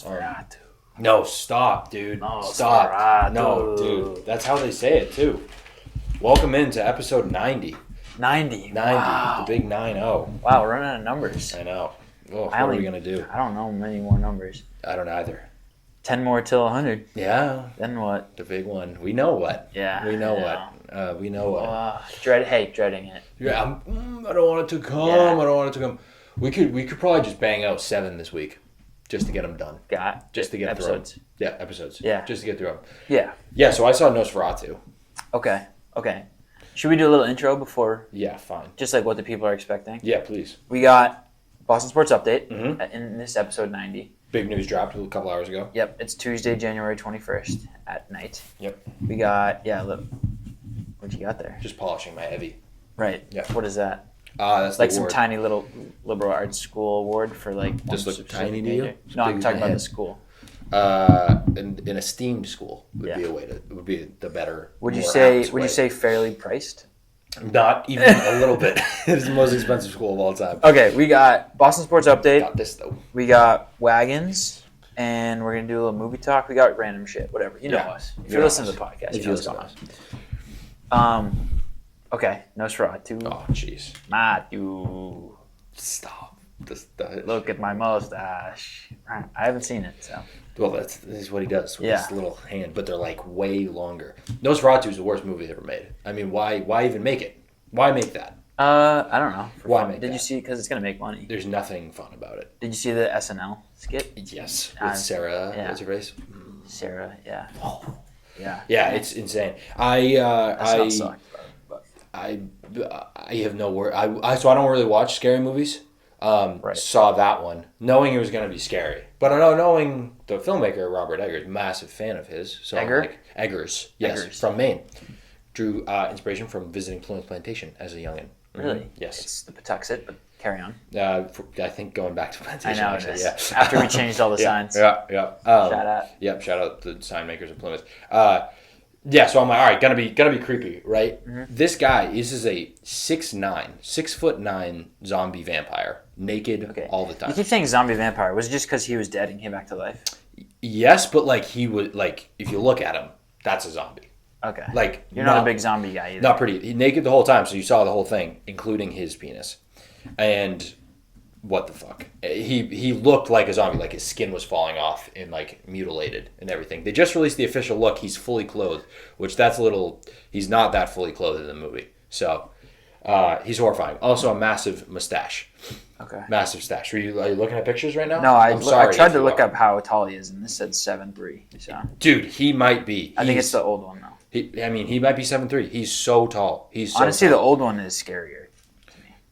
Nosferatu. No, stop, dude. Nosferatu. Stop. No, dude. That's how they say it, too. Welcome into episode 90. 90. 90. Wow. The big 9-0. Wow, we're running out of numbers. I know. Oh, what are we going to do? I don't know many more numbers. I don't either. 10 more till 100. Yeah. Then what? The big one. We know what. Yeah. We know what. We know what. Dreading it. Yeah, I don't want it to come. Yeah. I don't want it to come. We could probably just bang out 7 this week, just to get them done. Just to get episodes. through them. Yeah, episodes. Yeah. Just to get through them. Yeah. Yeah. So I saw Nosferatu. Okay. Should we do a little intro before? Yeah, fine. Just like what the people are expecting. Yeah, please. We got Boston Sports Update Mhm. in this episode 90. Big news dropped a couple hours ago. Yep, it's Tuesday, January 21st at night. Yep. We got look. What you got there? Just polishing my heavy. Right. Yeah. What is that? That's Like the some award. tiny little liberal arts school award for like. Just one look tiny to you? major. As No, I'm big as talking my about head. the school. An esteemed school would Yeah. be a way to would be the better. Would you more say? apt Would you way. say fairly priced? Not even a little bit? It's the most expensive school of all time. Okay, we got Boston Sports Update. Got this though. We got WagONs, and we're gonna do a little movie talk. We got random shit, whatever. You know Yeah. us. If You you're know listening us. to the podcast, If you you know what's listen going to on. us. Okay, Nosferatu. Oh, jeez. Matthew, Stop. look at my mustache. I haven't seen it, so. Well, this is what he does with Yeah. his little hand, but they're like way longer. Nosferatu is the worst movie ever made. I mean, why even make it? Why make that? I don't know. Why fun. make Did you that? see it? Because it's gonna make money. There's nothing fun about it. Did you see the SNL skit? Yes, with Sarah. yeah. What's her face? Sarah, yeah. Oh. Yeah. Yeah, it's insane. SNL sucked, but I have no word. So I don't really watch scary movies. Right. Saw that one, knowing it was going to be scary. But I know, knowing the filmmaker Robert Eggers, massive fan of his. So I'm Egger? like, Eggers, yes, Eggers. from Maine. Drew inspiration from visiting Plymouth Plantation as a youngin. Really? Yes. It's the Patuxet, but carry on. I think going back to I Plantation. know it actually, is. yeah. After we changed all the Yeah, signs. Yeah. Shout out. Yep, shout out the sign makers of Plymouth. Yeah, so I'm like, all right, gonna be creepy, right? Mm-hmm. This is a 6'9" zombie vampire, naked all the You time. keep saying zombie vampire. Was it just because he was dead and came back to life? Yes, but like he would like if you look at him, that's a zombie. Okay. Like You're not a big zombie guy either. Not pretty. He naked the whole time, so you saw the whole thing, including his penis. And what the fuck? He looked like a zombie, like his skin was falling off and like mutilated and everything. They just released the official look. He's fully clothed, which that's a little. He's not that fully clothed in the movie, so he's horrifying. Also, a massive mustache. Okay. Massive stash. Are you looking at pictures right now? No, I tried if to you look are. up how tall he is, and this said 7'3". So Dude, he might be. I think it's the old one though. He might be 7'3". He's so tall. He's so Honestly, tall. the old one is scarier.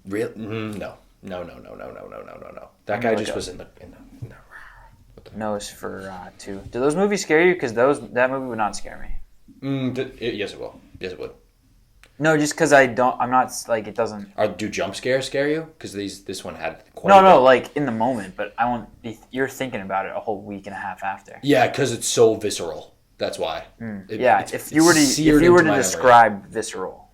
Real? No. That guy just was in the Nosferatu. Do those movies scare you? Because that movie would not scare me. Yes, it will. Yes, it would. No, just because I'm not like it doesn't. Do jump scares scare you? Because this one had quite. No, like in the moment, but I won't be. You're thinking about it a whole week and a half after. Yeah, because it's so visceral. That's why. If you were to describe visceral,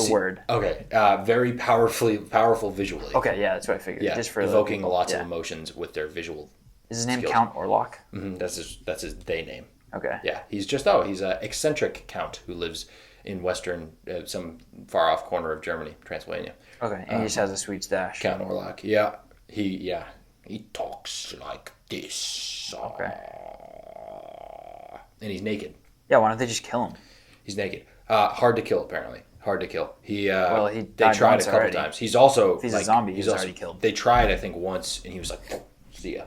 word. Okay, very powerful visually. Okay, yeah, that's what I figured. Yeah, just for evoking people. lots of emotions with their visual. Is his name skills. Count Orlok? Mm-hmm, that's his day name. Okay. Yeah, he's an eccentric count who lives in western, some far off corner of Germany, Transylvania. Okay, and he just has a sweet stash. Count Orlok. Yeah, he talks like this. Okay. And he's naked. Yeah, why don't they just kill him? He's naked. Hard to kill, apparently. Hard to kill. He They died tried once a couple already. times. He's also If he's a zombie, he's already killed. They tried, I think, once, and he was like, "See ya,"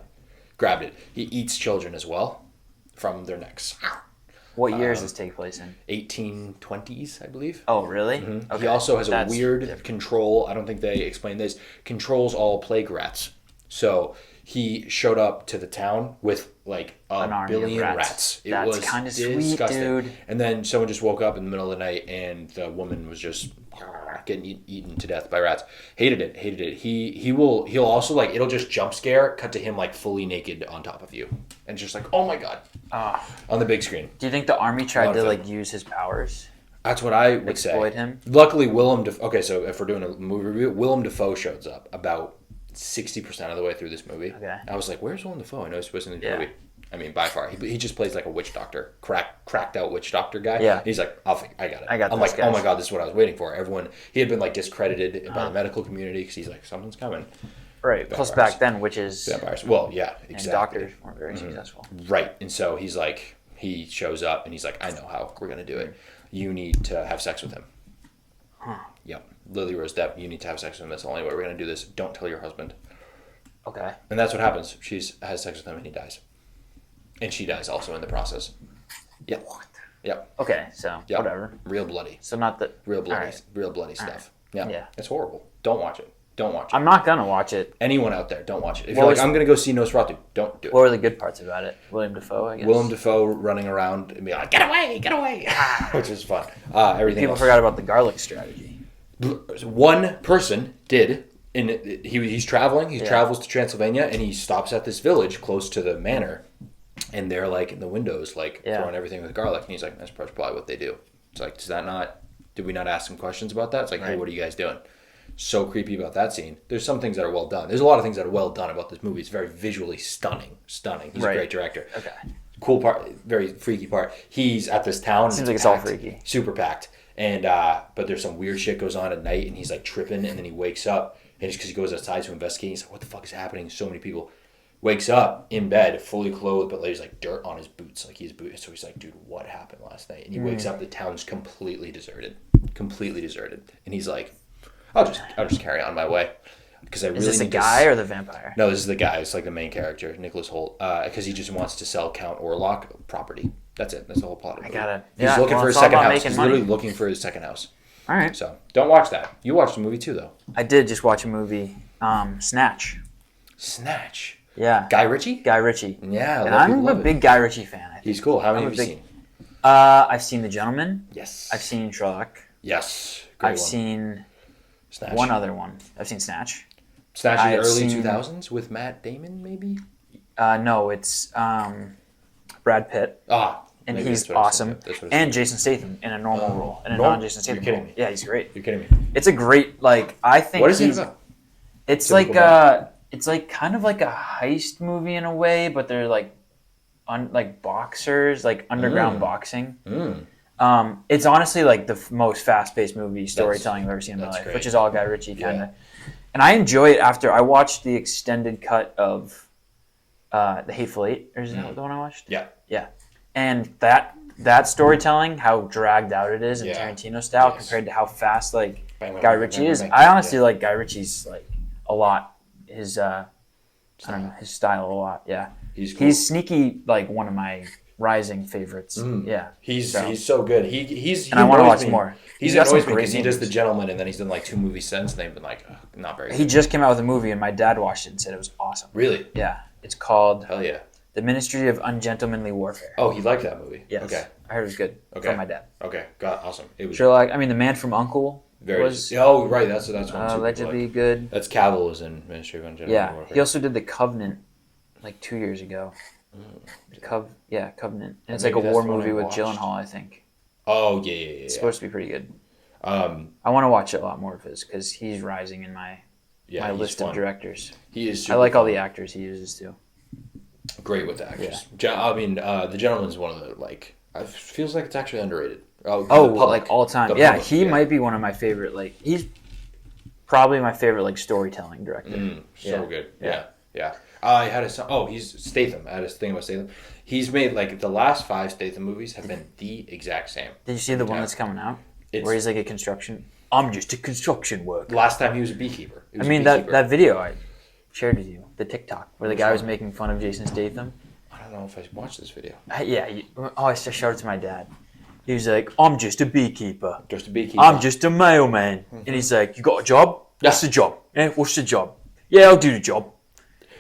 grabbed it. He eats children as well from their necks. What year does this take place in? 1820s, I believe. Oh, really? Mm-hmm. Okay. He also has a That's weird different. control. I don't think they explained this. Controls all plague rats. So he showed up to the town with like An army of billion rats. rats. It That's was kinda sweet, disgusting. dude. And then someone just woke up in the middle of the night and the woman was just getting eaten to death by rats. Hated it. He'll also like, it'll just jump scare, cut to him like fully naked on top of you. And just like, oh my God. On the big screen. Do you think the army tried Lot to of like use his powers? That's what I would Exploit say. him? Luckily, Willem Dafoe. Okay, so if we're doing a movie review, Willem Dafoe shows up about 60% of the way through this movie. Okay. I was like, "Where's Willem Dafoe? I know he's supposed to be in the Yeah. movie." I mean, by far, he just plays like a witch doctor, cracked out witch doctor guy. Yeah. He's like, I got it. I got I'm this, like, guys. oh my god, this is what I was waiting for. He had been like discredited by the medical community because he's like, something's coming. Right. Plus, back then, witches Vampires. Well, yeah, exactly. and doctors weren't very successful. Right. And so he's like, he shows up and he's like, I know how we're gonna do it. You need to have sex with him. Huh. Yep. Lily Rose Depp, you need to have sex with him. That's the only way we're gonna do this. Don't tell your husband. Okay. And that's what happens. She has sex with him and he dies. And she dies also in the process. Yep. What? Yep. Okay, so Yep. whatever. Real bloody. So not that. Real bloody. Right. Real bloody stuff. Yeah. Yeah. It's horrible. Don't watch it. Don't watch it. I'm not gonna watch it. Anyone out there, don't watch it. If What you're was- like, I'm gonna go see Nosferatu, don't do it. What were the good parts about it? William Dafoe, I guess. Willem Dafoe running around and being like, get away, which is fun. Everything People else. forgot about the garlic strategy. One person did, and he's traveling. He Yeah. travels to Transylvania, and he stops at this village close to the manor, and they're like in the windows, like throwing everything with garlic. And he's like, "That's probably what they do." It's like, did we not ask some questions about that? It's like, hey, what are you guys doing? So creepy about that scene. There's some things that are well done. There's a lot of things that are well done about this movie. It's very visually stunning. He's a great director. Okay. Cool part, very freaky part. He's at this town. Seems like it's all freaky. Super packed. And but there's some weird shit goes on at night, and he's like tripping, and then he wakes up, and it's because he goes outside to investigate. He's like, "What the fuck is happening? So many people." Wakes up in bed, fully clothed, but there's like dirt on his boots, like he's booted. So he's like, "Dude, what happened last night?" And he wakes up, the town's completely deserted, and he's like, "I'll just carry on my way." Because I really Is this the need to guy or the vampire? No, this is the guy. It's like the main character, Nicholas Hoult, because he just wants to sell Count Orlok property. That's it. That's the whole plot of it. I got it. He's looking for his it's all second about house. making He's money. literally looking for his second house. All right. So don't watch that. You watched the movie too, though. I did just watch a movie, Snatch. Snatch. Yeah. Guy Ritchie? Guy Ritchie. Yeah, And I'm a big Guy Ritchie fan. I think. He's cool. How many I'm have a you big- seen? I've seen The Gentleman. Yes. I've seen Sherlock. Yes. Great I've one. seen Snatch. one other one. I've seen Snatch. Snatch in the I've early seen- 2000s with Matt Damon, maybe? No, it's Brad Pitt. And maybe he's that's what I was awesome. thinking. That's what I was And Jason Statham in a normal role. In a normal? non-Jason Statham You're kidding role. me. Yeah, he's great. You're kidding me. It's a great, I think What is it he's... about? It's Typical it's like kind of like a heist movie in a way, but they're like boxers, like underground boxing. It's honestly like the most fast-paced movie storytelling I've ever seen in my life, great. which is all Guy Ritchie kind of. And I enjoy it after I watched the extended cut of The Hateful Eight. Or is that the one I watched? Yeah. Yeah. And that storytelling, how dragged out it is in Yeah. Tarantino style Yes. compared to how fast Bang, bang, Guy bang, Ritchie bang, is. bang. I honestly like Guy Ritchie's a lot. His I don't know, his style a lot. Yeah. He's cool. He's sneaky one of my rising favorites. Yeah. He's so good. He's And I want to annoys watch me. more. He's got some annoys me great because he does names. The Gentleman, and then he's done like 2 movies since, and they've been like, ugh, not very good. He just came out with a movie, and my dad watched it and said it was awesome. Really? Yeah. It's called Hell yeah. The Ministry of Ungentlemanly Warfare. Oh, he liked that movie. Yes. Okay. I heard it was good from my dad. Okay. God, awesome. It was Sherlock, I mean, The Man from U.N.C.L.E. very. was Oh, right. That's one too. allegedly good. That's Cavill was in Ministry of Ungentlemanly Yeah. Warfare. He also did The Covenant 2 years ago. Covenant. And it's like a Maybe that's war the one movie I with watched. Gyllenhaal, I think. Oh yeah. It's supposed to be pretty good. I I want to watch a lot more of his because he's rising in my he's list fun. of directors. He is. I like all the actors he uses too. Great with the actors. I mean, The Gentleman's one of the it feels like it's actually underrated. Oh, the public. all time. The Yeah, public, he might be one of my favorite. He's probably my favorite storytelling director. So good. Yeah. I had he's Statham. I had a thing about Statham. He's made the last 5 Statham movies have been the exact same. Did you see the one that's coming out? It's- Where he's like a construction. I'm just a construction worker. Last time he was a beekeeper. He was I mean a that beekeeper. video I shared with you, the TikTok where the Which guy was one? making fun of Jason Statham. I don't know if I watched this video. I just showed it to my dad. He was like, "I'm just a beekeeper. Just a beekeeper. I'm just a mailman." And he's like, "You got a job? What's the job? Yeah, what's the job? Yeah, I'll do the job.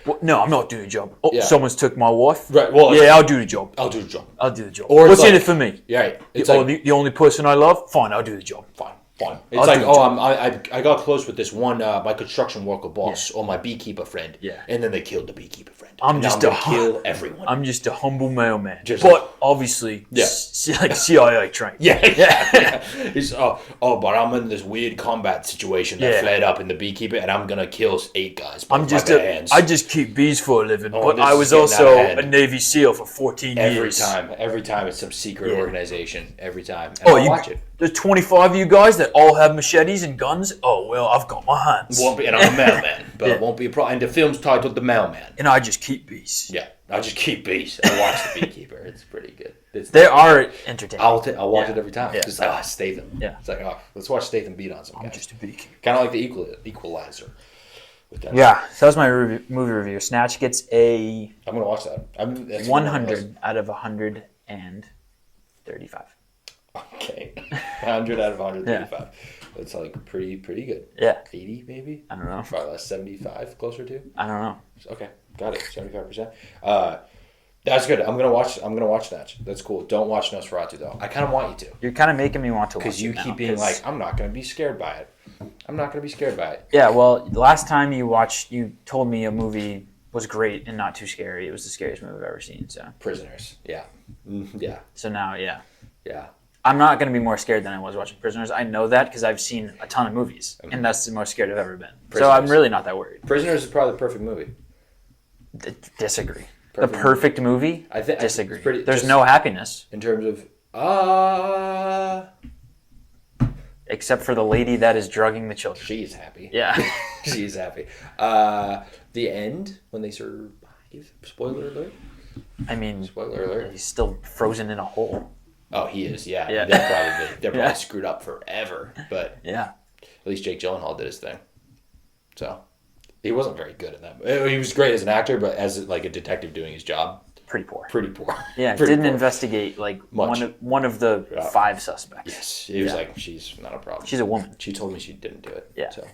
What? No, I'm not doing the job. Oh, Yeah. someone's took my wife. Right. Well, Yeah, I'll do the job. I'll do the job. I'll do the job. Or it's What's in like- it for me? Yeah. Right. It's The only person I love? Fine, I'll do the job. fine. Fine. It's like, I got close with this one, my construction worker boss or my beekeeper friend. Yeah. And then they killed the beekeper friend. I'm going to kill everyone. I'm just a humble mailman. But obviously, like CIA trained. Yeah. He's, but I'm in this weird combat situation that flared up in the beekeeper, and I'm going to kill 8 guys. I just keep bees for a living, but I was also a Navy SEAL for 14 years. Every time it's some secret organization. Every time. And I watch it. There's 25 of you guys that all have machetes and guns. Oh, well, I've got my hands. And I'm a mailman, but it won't be a problem. And the film's titled The Mailman. And I just keep bees. Yeah, I just keep bees. I watch The Beekeeper. It's pretty good. They are entertaining. I'll watch it every time. It's like, Statham. Yeah. It's like, let's watch Statham beat on some guys. I'm just a beekeeper. Kind of like the Equalizer. With that so that was my movie review. Snatch gets a... I'm going to watch that. 100 out of 135. Okay. 100 out of 135. That's like pretty good. Yeah. 80 maybe? I don't know. Probably less 75 closer to? I don't know. Okay. Got it. 75%. That's good. I'm gonna watch Snatch. That's cool. Don't watch Nosferatu though. I kind of want you to. You're kind of making me want to watch it because you keep being like, I'm not gonna be scared by it. I'm not gonna be scared by it. Yeah. Well, the last time you told me a movie was great and not too scary. It was the scariest movie I've ever seen. So. Prisoners. Yeah. Yeah. So now, yeah. Yeah. I'm not going to be more scared than I was watching Prisoners. I know that because I've seen a ton of movies, and that's the most scared I've ever been. So I'm really not that worried. Prisoners is probably the perfect movie. Disagree. The perfect movie? I think disagree. There's no happiness. In terms of... Except for the lady that is drugging the children. She's happy. Yeah. She's happy. The end, when they survive. Spoiler alert. I mean... Spoiler alert. He's still frozen in a hole. Oh, he is, yeah. They're probably screwed up forever. But at least Jake Gyllenhaal did his thing. So he wasn't very good in that. He was great as an actor, but as like a detective doing his job, pretty poor. Yeah, didn't investigate like one of the 5 suspects. Yes, he was like, she's not a problem. She's a woman. She told me she didn't do it. Yeah. So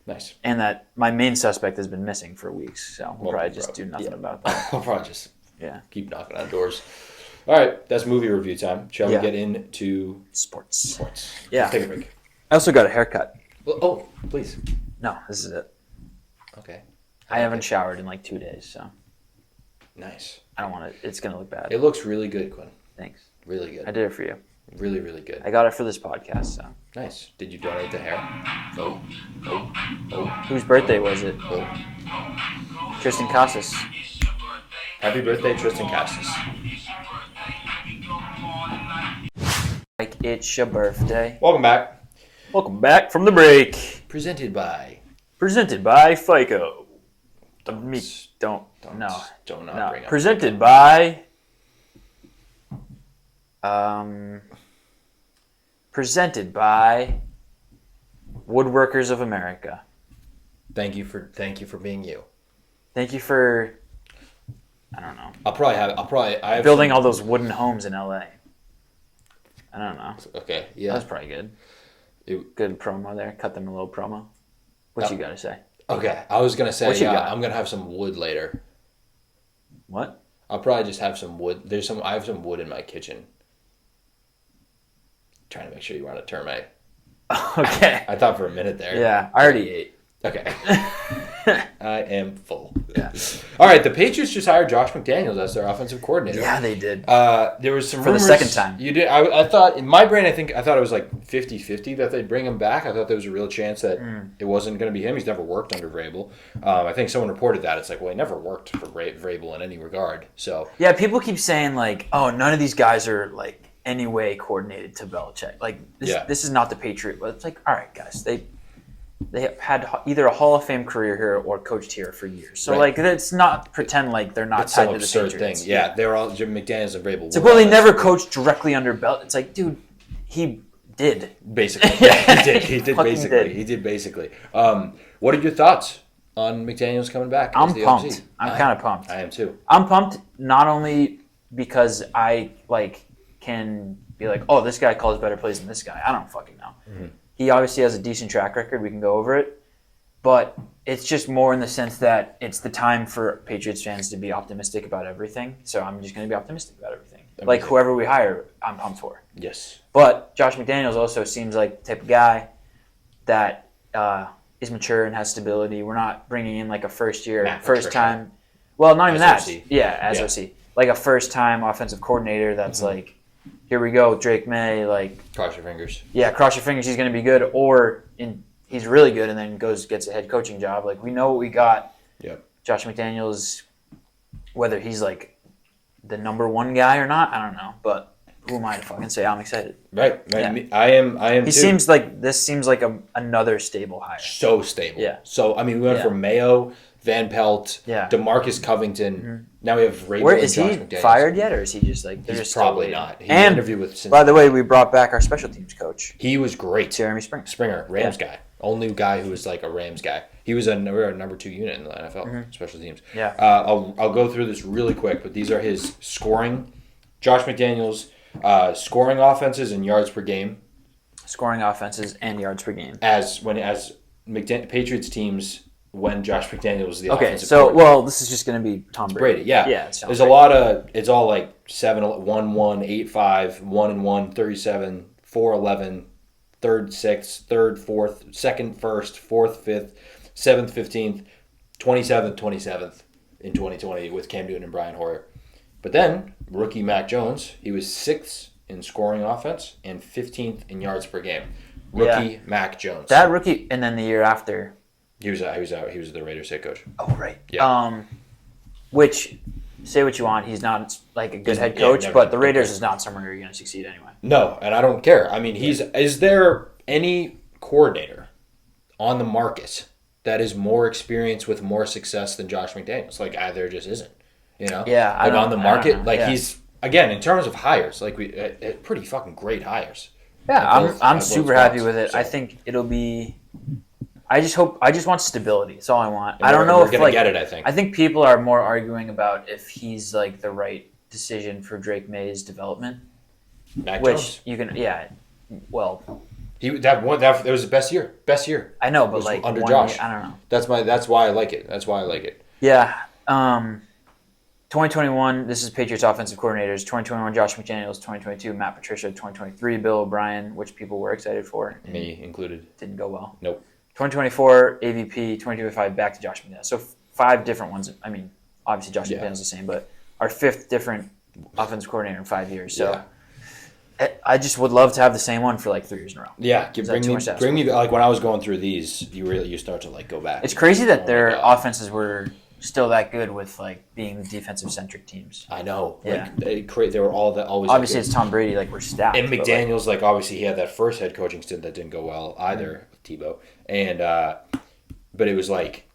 nice. And that my main suspect has been missing for weeks, so we'll probably just do nothing about that. I'll probably just keep knocking on doors. All right, that's movie review time. Shall we get into sports? Yeah. Let's take a break. I also got a haircut. Oh, please. No, this is it. Okay. I haven't showered in like 2 days, so. Nice. I don't want it. It's going to look bad. It looks really good, Quinn. Thanks. Really good. I did it for you. Really, really good. I got it for this podcast, so. Nice. Did you donate the hair? Oh. Whose birthday was it? Oh. Tristan Casas. Happy birthday, Tristan Casas. Like it's your birthday. Welcome back. Welcome back from the break. Presented by FICO. Don't bring up. Presented by Woodworkers of America. Thank you for being you. Thank you for, I don't know. I have building all those wooden homes in LA. I don't know. Okay, yeah. That was probably good. Good promo there. Cut them a little promo. What you got to say? Okay, I was going to say, I'm going to have some wood later. What? I'll probably just have some wood. I have some wood in my kitchen. Trying to make sure you weren't a termite. Okay. I thought for a minute there. Yeah, I already ate. Okay. I am full. Yeah. All right, the Patriots just hired Josh McDaniels as their offensive coordinator. Yeah, they did. There was some rumors. For the second time. You did. I thought, in my brain, I thought it was like 50-50 that they'd bring him back. I thought there was a real chance that it wasn't going to be him. He's never worked under Vrabel. I think someone reported that. It's like, well, he never worked for Vrabel in any regard. So yeah, people keep saying like, oh, none of these guys are like any way coordinated to Belichick. Like this is not the Patriot. But it's like, all right, guys, they had either a Hall of Fame career here or coached here for years. So, like, let's not pretend like they're not tied to the Patriots. Thing. Yeah, they're all Jim McDaniels and Vrabel. It's like, well, they never coached directly under Belt. It's like, dude, he did. Basically. He did basically. What are your thoughts on McDaniels coming back? I'm pumped. I'm kind of pumped. I am too. I'm pumped not only because I, like, can be like, oh, this guy calls better plays than this guy. I don't fucking know. Mm-hmm. He obviously has a decent track record. We can go over it. But it's just more in the sense that it's the time for Patriots fans to be optimistic about everything. So I'm just going to be optimistic about everything. like whoever we hire, I'm pumped for. Yes. But Josh McDaniels also seems like the type of guy that is mature and has stability. We're not bringing in like a first time. Well, not even as that. OC. Yeah, as OC. Like a first time offensive coordinator that's like, here we go, Drake May. Like, cross your fingers. Yeah, cross your fingers. He's going to be good, or he's really good, and then gets a head coaching job. Like, we know what we got. Yep. Josh McDaniels, whether he's like the number one guy or not, I don't know. But who am I to fucking say? I'm excited. Right. Yeah. I am. He too. This seems like another stable hire. So stable. Yeah. So I mean, we went from Mayo, Van Pelt, DeMarcus Covington. Mm-hmm. Now we have Vrabel. Where is he fired yet, or is he just like? He's probably not. He interviewed with Cincinnati. By the way, we brought back our special teams coach. He was great. Jeremy Springer, Rams guy. Only guy who was like a Rams guy. He was a number 2 unit in the NFL, special teams. Yeah. I'll go through this really quick, but these are his scoring. Josh McDaniels, scoring offenses and yards per game. Scoring offenses and yards per game. As Patriots teams when Josh McDaniels was the offensive coordinator. Well, this is just going to be Tom Brady. Yeah. There's a lot of, it's all like 7-1-1, 8-5, 1-1, 37, 4-11, 3rd, 6th, 3rd, 4th, 2nd, 1st, 4th, 5th, 7th, 15th, 27th, 27th in 2020 with Cam Newton and Brian Hoyer. But then, rookie Mac Jones, he was 6th in scoring offense and 15th in yards per game. Rookie Mac Jones. That rookie, and then the year after. He was out. He was the Raiders head coach. Oh, right. Yeah. Which, say what you want, he's not like a good head coach, but the Raiders is not somewhere you're going to succeed anyway. No, and I don't care. I mean, is there any coordinator on the market that is more experienced with more success than Josh McDaniels? Like, there just isn't. You know? Yeah. Like, on the market, like, he's, again, in terms of hires, like, pretty fucking great hires. Yeah, I'm super happy with it. So. I think it'll be... I just want stability. That's all I want. And I don't know if we're gonna get it. I think. I think people are more arguing about if he's like the right decision for Drake May's development. Mac which Jones. You can, well. That was his best year. Best year. I know, but like under Josh. Year, I don't know. That's why I like it. Yeah. 2021. This is Patriots offensive coordinators. 2021 Josh McDaniels. 2022 Matt Patricia. 2023 Bill O'Brien, which people were excited for. Me included. Didn't go well. Nope. 2024 AVP, 2025 back to Josh McDaniels. So 5 different ones. I mean, obviously Josh McDaniels is the same, but our 5th different offensive coordinator in 5 years. So I just would love to have the same one for like 3 years in a row. Yeah, bring me like when I was going through these, you start to like go back. It's crazy that their offenses were still that good with like being the defensive centric teams. I know. Yeah. Like, they were all that always. Obviously, it's Tom Brady. Like we're stacked. And McDaniels, like obviously, he had that first head coaching stint that didn't go well either, Tebow. And but it was like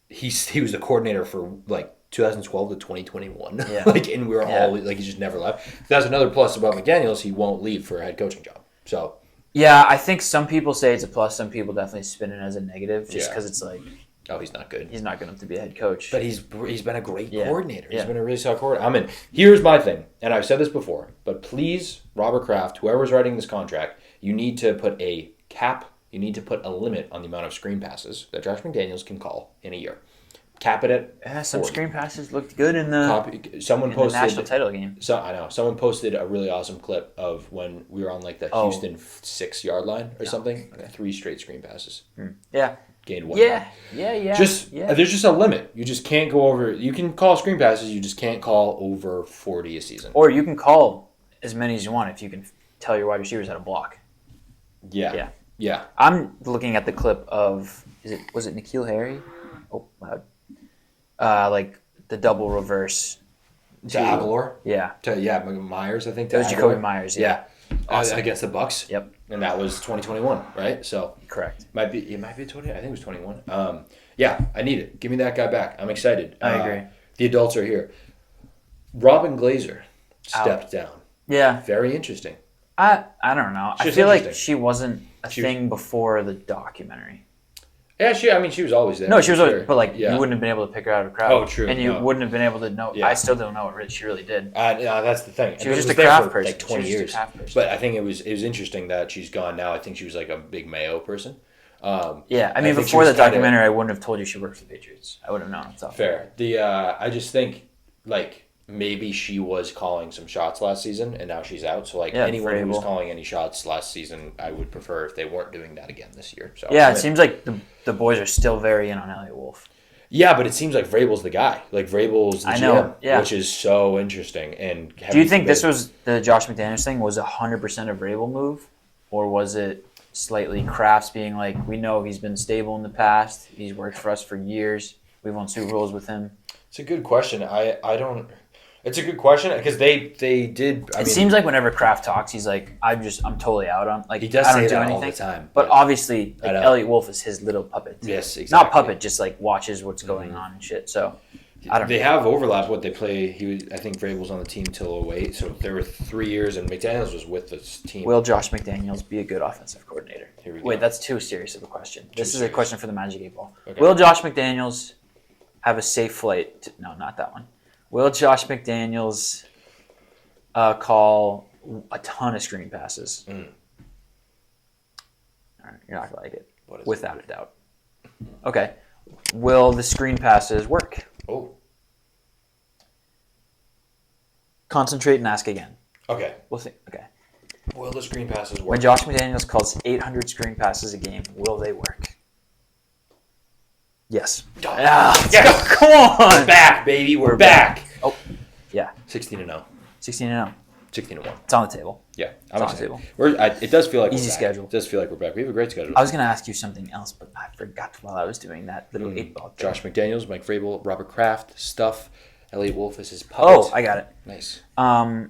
he was the coordinator for like 2012 to 2021. Yeah. Like, and we were all like he just never left. That's another plus about McDaniels. He won't leave for a head coaching job. So. Yeah, I think some people say it's a plus. Some people definitely spin it as a negative, just because it's like. Oh, he's not good. He's not good enough to be a head coach. But he's been a great coordinator. He's Yeah. been a really solid coordinator. Here's my thing, and I've said this before, but please, Robert Kraft, whoever's writing this contract, you need to put a cap, you need to put a limit on the amount of screen passes that Josh McDaniels can call in a year. Cap it at some 40. Screen passes looked good in the Someone posted the national title game. So I know someone posted a really awesome clip of when we were on like the Houston 6-yard line or something. 3 straight screen passes. Yeah. Gained 1. Yeah. There's just a limit. You just can't go over. You can call screen passes. You just can't call over 40 a season. Or you can call as many as you want if you can tell your wide receivers how to block. Yeah. I'm looking at the clip of was it N'Keal Harry? Oh, loud. Like the double reverse to Aguilar. Yeah. Myers. I think it was Jacoby Myers. Yeah. Awesome. Against the Bucks. Yep. And that was 2021, right? So correct. It might be 20. I think it was 21. I need it. Give me that guy back. I'm excited. I agree. The adults are here. Robin Glazer stepped down. Yeah. Very interesting. I don't know. I feel like she wasn't a thing before the documentary. Yeah, she was always there. No, she was always, but like you wouldn't have been able to pick her out of a crowd. Oh, true. And you wouldn't have been able to know. Yeah. I still don't know what she really did. That's the thing. She was just a craft person. Like 20 years. But I think it was interesting that she's gone now. I think she was like a big Mayo person. Before the documentary, I wouldn't have told you she worked for the Patriots. I would have known. It's fair. I just think like maybe she was calling some shots last season, and now she's out. So, anyone who was calling any shots last season, I would prefer if they weren't doing that again this year. So yeah, it seems like the boys are still very in on Elliot Wolf. Yeah, but it seems like Vrabel's the guy. Like, Vrabel's the GM, which is so interesting. And do you think this was the Josh McDaniels thing was 100% a Vrabel move? Or was it slightly Kraft's being like, we know he's been stable in the past. He's worked for us for years. We've won Super Bowls with him. It's a good question. I don't... It's a good question because they did... It seems like whenever Kraft talks, he's like, I'm totally out on... Like, he does I don't say do that anything. all the time. But obviously, Elliot Wolf is his little puppet. Yes, exactly. Not puppet, just like watches what's going on and shit. So, I don't know. They have overlap what they play. I think Vrabel's on the team till 2008. So there were 3 years and McDaniels was with this team. Will Josh McDaniels be a good offensive coordinator? Here we go. Wait, that's too serious of a question. This is a question for the Magic 8 Ball. Okay. Will Josh McDaniels have a safe flight? No, not that one. Will Josh McDaniels call a ton of screen passes? All right, you're not going to like it. Without a doubt. Okay. Will the screen passes work? Oh. Concentrate and ask again. Okay. We'll see. Okay. Will the screen passes work? When Josh McDaniels calls 800 screen passes a game, will they work? Yes. Yes. Come on. We're back, baby. We're back. Oh, yeah. 16-0. 16-0. 16-1. It's on the table. Yeah, I'm on the table. It does feel like easy we're back. schedule. It does feel like we're back. We have a great schedule. I was going to ask you something else, but I forgot while I was doing that little 8 ball thing. Josh McDaniels, Mike Vrabel, Robert Kraft, Stuff, Elliot Wolf is his puppet. Oh, I got it. Nice. I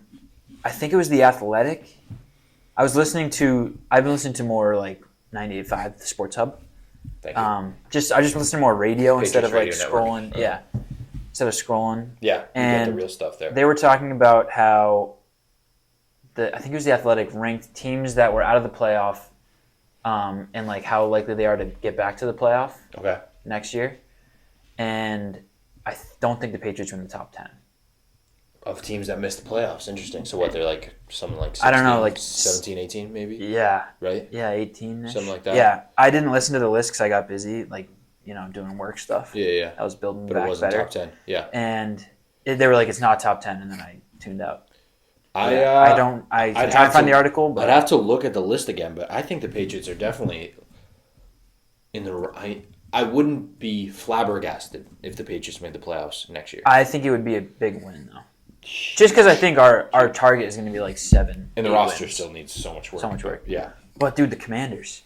think it was The Athletic. I've been listening to more like 98.5, the Sports Hub. Thank you. I just listen to more radio Patriots instead of like Radio scrolling. Network. Yeah, instead of scrolling. Yeah, you and get the real stuff there. They were talking about how I think it was The Athletic ranked teams that were out of the playoff, and like how likely they are to get back to the playoff next year. And I don't think the Patriots are in the top 10. Of teams that missed the playoffs. Interesting. So what, they're like something like 16, I don't know, like 17, 18 maybe? Yeah. Right? Yeah, 18-ish. Something like that? Yeah. I didn't listen to the list because I got busy, like, doing work stuff. Yeah. I was building but back it wasn't better. top 10. Yeah. And they were like, it's not top 10, and then I tuned out. I can try to find the article, but I'd have to look at the list again, but I think the Patriots are definitely in the... I wouldn't be flabbergasted if the Patriots made the playoffs next year. I think it would be a big win, though. Just because I think our target is going to be like 7. And the roster still needs so much work. So much work. Yeah. But, dude, the Commanders.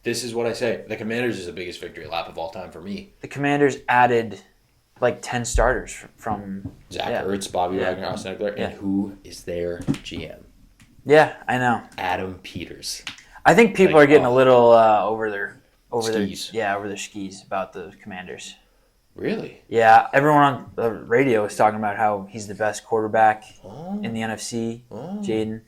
This is what I say. The Commanders is the biggest victory lap of all time for me. The Commanders added like 10 starters from... Zach Ertz, Bobby Wagner, Austin Eckler. And who is their GM? Yeah, I know. Adam Peters. I think people are getting a little over their skis. Over their skis about the Commanders. Really? Yeah, everyone on the radio is talking about how he's the best quarterback in the NFC, Jaden.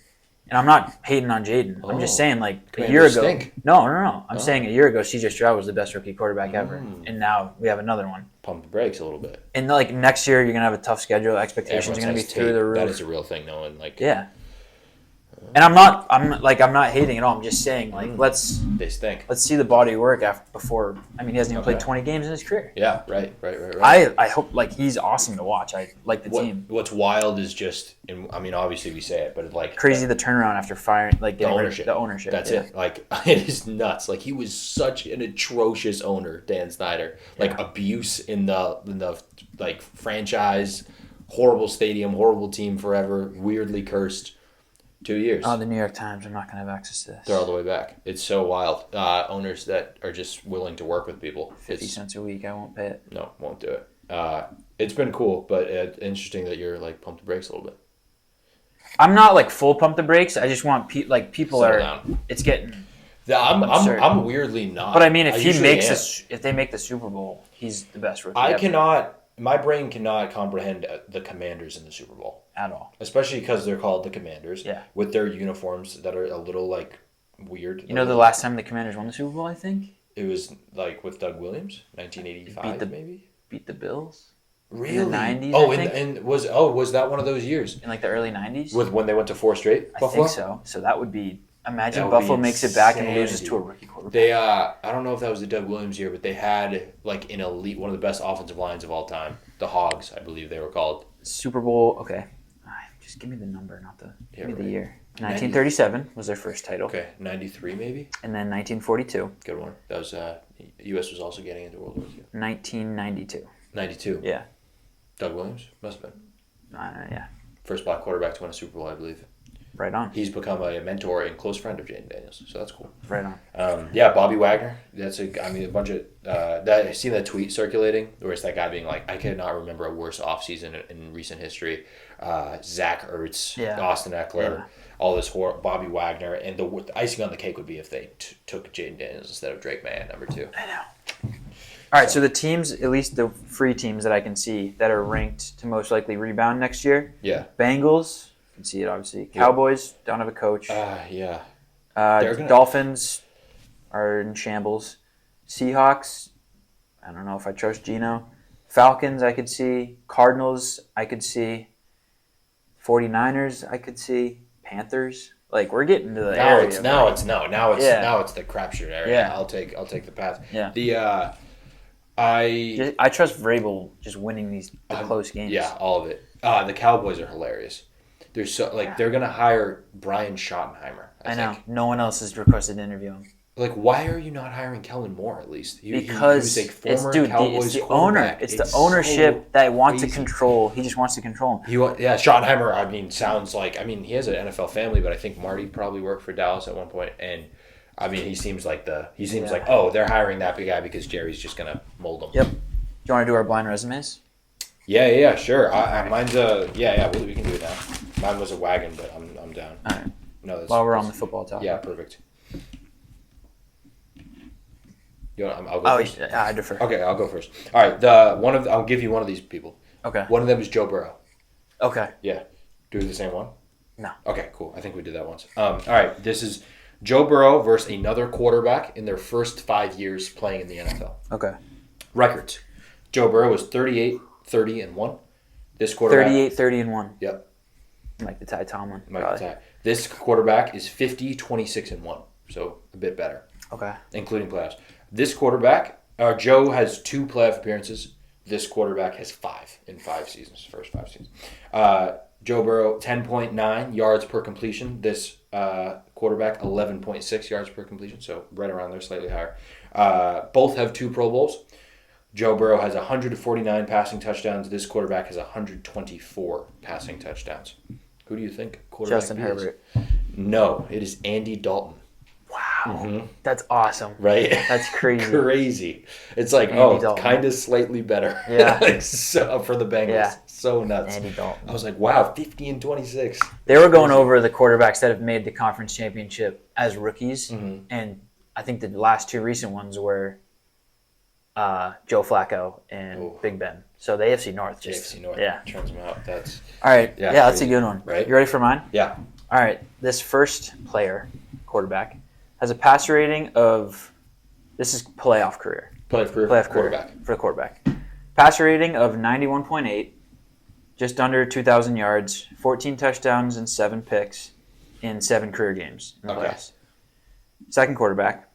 And I'm not hating on Jaden. I'm just saying, like, a year ago. Stink. No. I'm saying a year ago, C.J. Stroud was the best rookie quarterback ever. And now we have another one. Pump the brakes a little bit. And, like, next year, you're going to have a tough schedule. Expectations are going to be through the roof. That is a real thing, knowing, like... Yeah. And I'm not hating at all. I'm just saying, like, let's see the body work before. I mean, he hasn't even played 20 games in his career. Yeah, right. I hope, like, he's awesome to watch. I like the team. What's wild is just, I mean, obviously we say it, but like crazy the turnaround after firing, like the ownership. That's it. Like, it is nuts. Like, he was such an atrocious owner, Dan Snyder. Like, abuse in the like franchise, horrible stadium, horrible team forever, weirdly cursed. 2 years. Oh, the New York Times are not going to have access to this. They're all the way back. It's so wild. Owners that are just willing to work with people. 50 cents a week, I won't pay it. No, won't do it. It's been cool, but interesting that you're like pump the brakes a little bit. I'm not like full pump the brakes. I just want people Settle are. down. It's getting. I'm weirdly not. But I mean, if they make the Super Bowl, he's the best rookie. My brain cannot comprehend the Commanders in the Super Bowl. At all. Especially because they're called the Commanders. Yeah. With their uniforms that are a little, like, weird. You know the last time the Commanders won the Super Bowl, I think? It was, like, with Doug Williams? 1985, maybe? Beat the Bills? Really? In the 90s, Oh, I think? and was that one of those years? In, like, the early 90s? When they went to 4 straight, Buffalo? I think so. So that would be... Imagine Buffalo makes it back and loses to a rookie quarterback. They, I don't know if that was the Doug Williams year, but they had, like, an elite, one of the best offensive lines of all time. The Hogs, I believe they were called. Super Bowl. Okay, just give me the number, not the give me the year. 1937 was their first title. Okay, 93 maybe. And then 1942. Good one. That was U.S. was also getting into World War II. 1992. 92. Yeah. Doug Williams must have been. Yeah. First black quarterback to win a Super Bowl, I believe. Right on. He's become a mentor and close friend of Jaden Daniels, so that's cool. Right on. Bobby Wagner. That's a bunch of I seen that tweet circulating where it's that guy being like, I cannot remember a worse offseason in recent history. Zach Ertz, Austin Eckler, all this Bobby Wagner, and the icing on the cake would be if they took Jaden Daniels instead of Drake May at number 2. I know. All right, so the teams, at least the free teams that I can see that are ranked to most likely rebound next year. Yeah. Bengals. Can see it obviously. Cowboys don't have a coach. Dolphins are in shambles. Seahawks, I don't know if I trust Geno. Falcons I could see. Cardinals I could see. 49ers I could see. Panthers. Like we're getting to the area. Now it's the crapshoot area. Yeah. I'll take the path. Yeah. I trust Vrabel just winning the close games. Yeah, all of it. The Cowboys are hilarious. They're gonna hire Brian Schottenheimer. I know. No one else has requested to interview him. Like, why are you not hiring Kellen Moore at least? Because he was a former Cowboys it's the owner. It's the ownership that wants to control. He just wants to control him. Schottenheimer. I mean, sounds like. I mean, he has an NFL family, but I think Marty probably worked for Dallas at one point, and I mean, he seems like they're hiring that big guy because Jerry's just gonna mold them. Yep. Do you want to do our blind resumes? Yeah, sure. Mine's we can do it now. Mine was a wagon, but I'm down. All right. No, while we're on the football topic. Yeah, perfect. I'll go first. Yeah, I defer. Okay, I'll go first. All right, I'll give you one of these people. Okay. One of them is Joe Burrow. Okay. Yeah. Do we do the same one? No. Okay, cool. I think we did that once. All right, this is Joe Burrow versus another quarterback in their first 5 years playing in the NFL. Okay. Records. Joe Burrow was 38-30-1. This quarterback 38-30-1. Yep. Like the Ty Tomlin. This quarterback is 50-26-1, so a bit better. Okay. Including playoffs. This quarterback, Joe has 2 playoff appearances. This quarterback has 5 in 5 seasons, first 5 seasons. Joe Burrow, 10.9 yards per completion. This quarterback, 11.6 yards per completion, so right around there, slightly higher. Both have 2 Pro Bowls. Joe Burrow has 149 passing touchdowns. This quarterback has 124 passing touchdowns. Who do you think quarterback Justin Herbert. No, it is Andy Dalton. Wow. That's awesome. Right? That's crazy. Crazy. It's like, kind of slightly better. Yeah. So, for the Bengals. Yeah. So nuts. Andy Dalton. I was like, wow, 50-26. They were going over the quarterbacks that have made the conference championship as rookies. Mm-hmm. And I think the last 2 recent ones were Joe Flacco and Big Ben. So the AFC North AFC North. Yeah. Turns them out. That's all right. Yeah, that's a good one. Right? You ready for mine? Yeah. All right. This first player, quarterback, has a passer rating of, this is playoff career. Playoff quarterback. For the quarterback. Passer rating of 91.8, just under 2,000 yards, 14 touchdowns and 7 picks in 7 career games in the playoffs. Second quarterback,